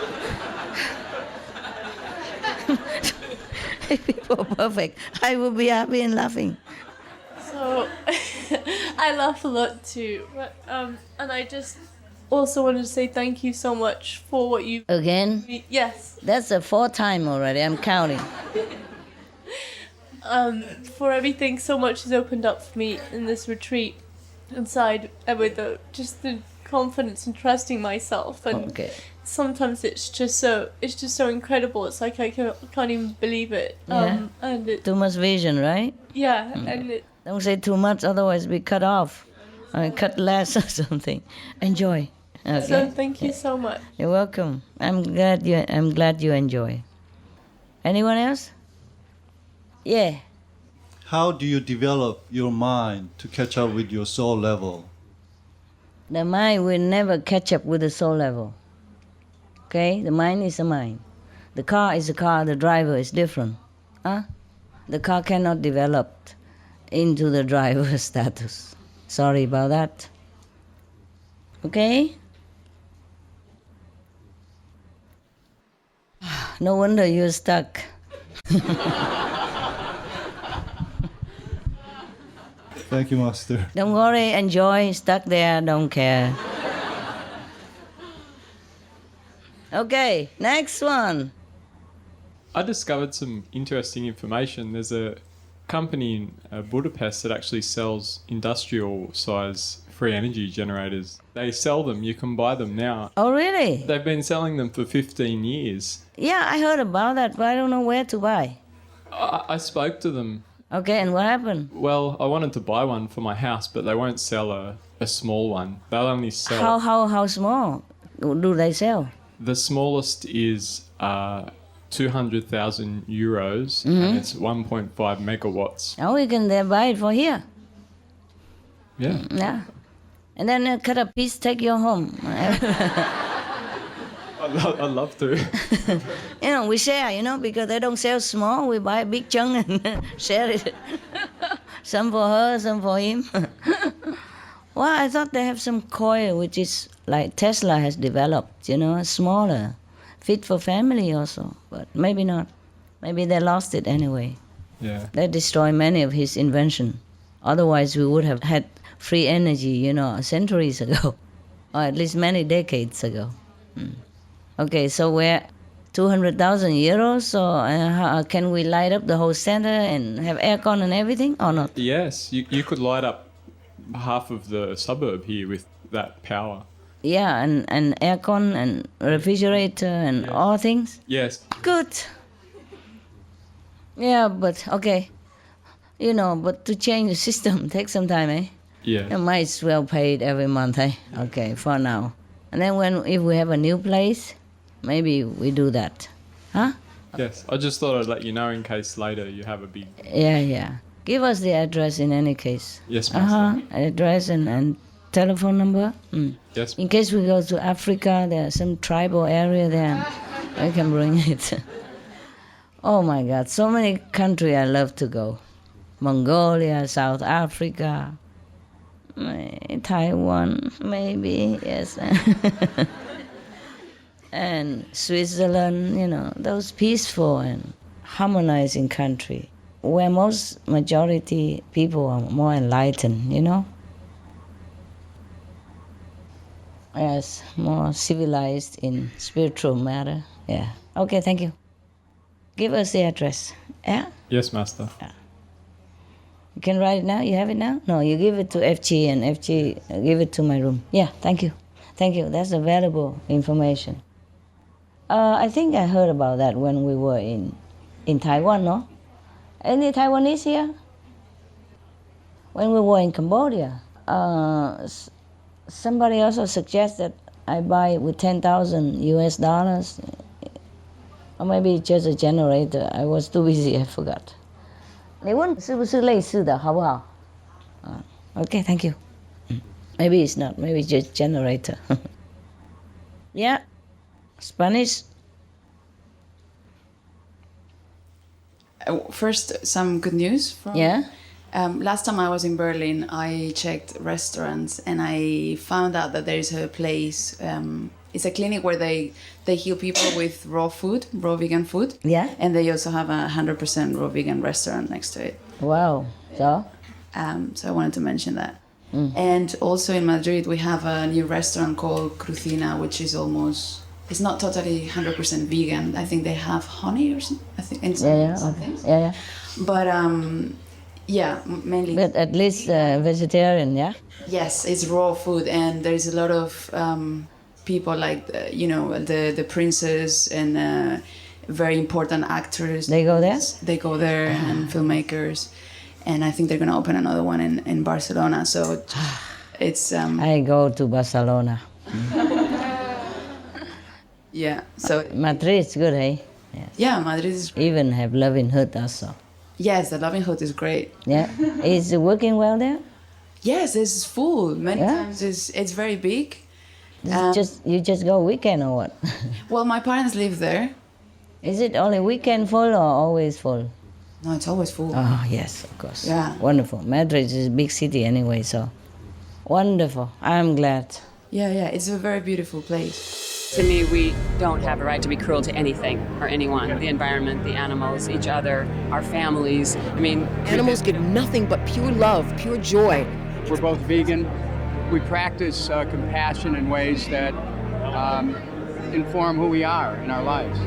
If people are perfect, I would be happy and laughing. So I laugh a lot too, but and I just also wanted to say thank you so much for what you... Again? Yes. That's the 4th time already, I'm counting. For everything, so much has opened up for me in this retreat inside, and with just the confidence and trusting myself. And sometimes it's just so incredible. It's like I can't even believe it. Yeah. And too much vision, right? Yeah. And don't say too much, otherwise we cut off. Cut less or something. Enjoy. Okay. So thank you so much. You're welcome. I'm glad you enjoy. Anyone else? Yeah. How do you develop your mind to catch up with your soul level? The mind will never catch up with the soul level. Okay? The mind is the mind. The car is a car, the driver is different. The car cannot develop into the driver status. Sorry about that. Okay? No wonder you're stuck. Thank you, Master. Don't worry, enjoy, stuck there, don't care. Okay, next one. I discovered some interesting information. There's a company in Budapest that actually sells industrial size free energy generators. They sell them, you can buy them now. Oh, really? They've been selling them for 15 years. Yeah, I heard about that, but I don't know where to buy. I spoke to them. Okay, and what happened? Well, I wanted to buy one for my house, but they won't sell a small one. They'll only sell... How small do they sell? The smallest is 200,000 euros, and it's 1.5 megawatts. Oh, we can buy it for here. Yeah. Yeah. And then cut a piece, take you home. I'd love to. We share, because they don't sell small. We buy a big chunk and share it. Some for her, some for him. Well, I thought they have some coil, which is like Tesla has developed, smaller, fit for family also, but maybe not. Maybe they lost it anyway. Yeah. They destroyed many of his invention. Otherwise, we would have had free energy, centuries ago, or at least many decades ago. Okay, so we're 200,000 euros, so can we light up the whole center and have aircon and everything, or not? Yes, you could light up half of the suburb here with that power. Yeah, and aircon and refrigerator and all things? Yes. Good. Yeah, but okay. But to change the system takes some time, eh? Yeah. You might as well pay it every month, eh? Okay, for now. And then if we have a new place, maybe we do that. Huh? Yes, I just thought I'd let you know in case later you have a big... Yeah. Give us the address in any case. Yes, Master. Address and telephone number. Yes. In case we go to Africa, there's some tribal area there. I can bring it. Oh my God, so many countries I love to go. Mongolia, South Africa, Taiwan, maybe, yes. And Switzerland, you know, those peaceful and harmonizing country where most majority people are more enlightened, you know? Yes, more civilized in spiritual matter. Yeah. Okay, thank you. Give us the address. Yeah? Yes, Master. Yeah. You can write it now? You have it now? No, you give it to FG and FG give it to my room. Yeah, thank you. Thank you. That's a valuable information. I think I heard about that when we were in Taiwan, no? Any Taiwanese here? When we were in Cambodia, somebody also suggested I buy with $10,000 or maybe just a generator. I was too busy, I forgot. 你问是不是类似的，好不好？Okay, thank you. Maybe it's not. Maybe just generator. Yeah, Spanish. First, some good news from. Yeah. Last time I was in Berlin, I checked restaurants and I found out that there is a place. It's a clinic where they heal people with raw vegan food. Yeah. And they also have a 100% raw vegan restaurant next to it. Wow. So? So I wanted to mention that. And also in Madrid, we have a new restaurant called Crucina, which is it's not totally 100% vegan. I think they have honey or something. I think in some things. Yeah. But yeah, mainly. But at least vegetarian, yeah? Yes, it's raw food, and there's a lot of people like the princes and very important actors. They go there? They go there, and filmmakers, and I think they're gonna open another one in Barcelona. So it's. I go to Barcelona. Yeah. So Madrid is good, eh? Yes. Yeah, Madrid is. Even have Loving Hood also. Yes, the Loving Hood is great. Yeah, is it working well there? Yes, it's full. Many times it's very big. You just go weekend or what? Well, my parents live there. Is it only weekend full or always full? No, it's always full. Oh, yes, of course. Yeah. Wonderful. Madrid is a big city anyway, so wonderful. I'm glad. Yeah, it's a very beautiful place. To me, we don't have a right to be cruel to anything or anyone. The environment, the animals, each other, our families. I mean, animals give nothing but pure love, pure joy. We're both vegan. We practice compassion in ways that inform who we are in our lives.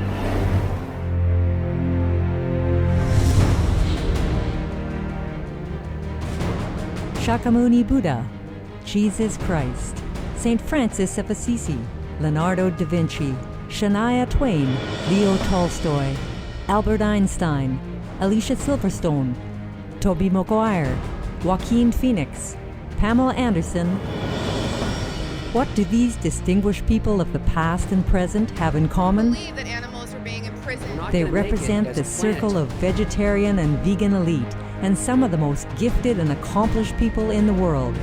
Shakyamuni Buddha, Jesus Christ, St. Francis of Assisi, Leonardo da Vinci, Shania Twain, Leo Tolstoy, Albert Einstein, Alicia Silverstone, Tobey Maguire, Joaquin Phoenix, Pamela Anderson. What do these distinguished people of the past and present have in common? They represent the circle of vegetarian and vegan elite and some of the most gifted and accomplished people in the world.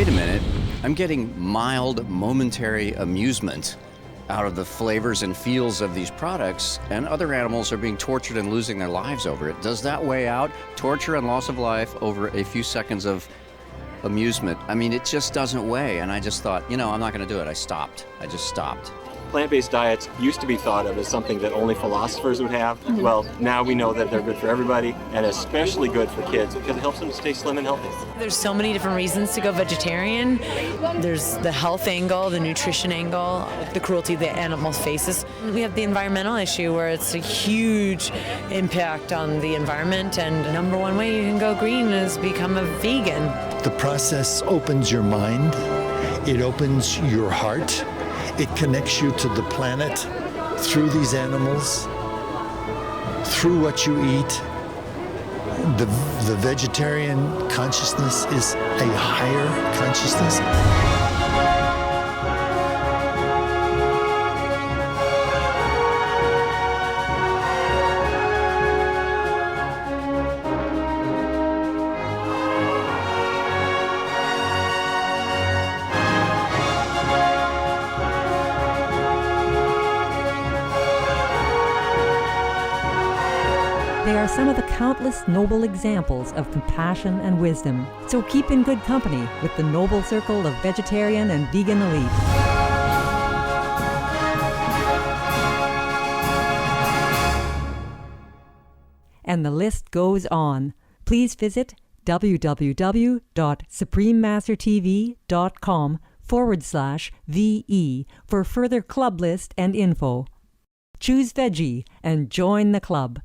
wait a minute, I'm getting mild, momentary amusement out of the flavors and feels of these products, and other animals are being tortured and losing their lives over it. Does that weigh out? Torture and loss of life over a few seconds of amusement. I mean, it just doesn't weigh. And I just thought, I'm not going to do it. I just stopped. Plant-based diets used to be thought of as something that only philosophers would have. Mm-hmm. Well, now we know that they're good for everybody, and especially good for kids because it helps them to stay slim and healthy. There's so many different reasons to go vegetarian. There's the health angle, the nutrition angle, the cruelty the animal faces. We have the environmental issue where it's a huge impact on the environment, and the number one way you can go green is become a vegan. The process opens your mind, it opens your heart. It connects you to the planet through these animals, through what you eat. The vegetarian consciousness is a higher consciousness. They are some of the countless noble examples of compassion and wisdom. So keep in good company with the noble circle of vegetarian and vegan elite. And the list goes on. Please visit www.suprememastertv.com/VE for further club list and info. Choose veggie and join the club.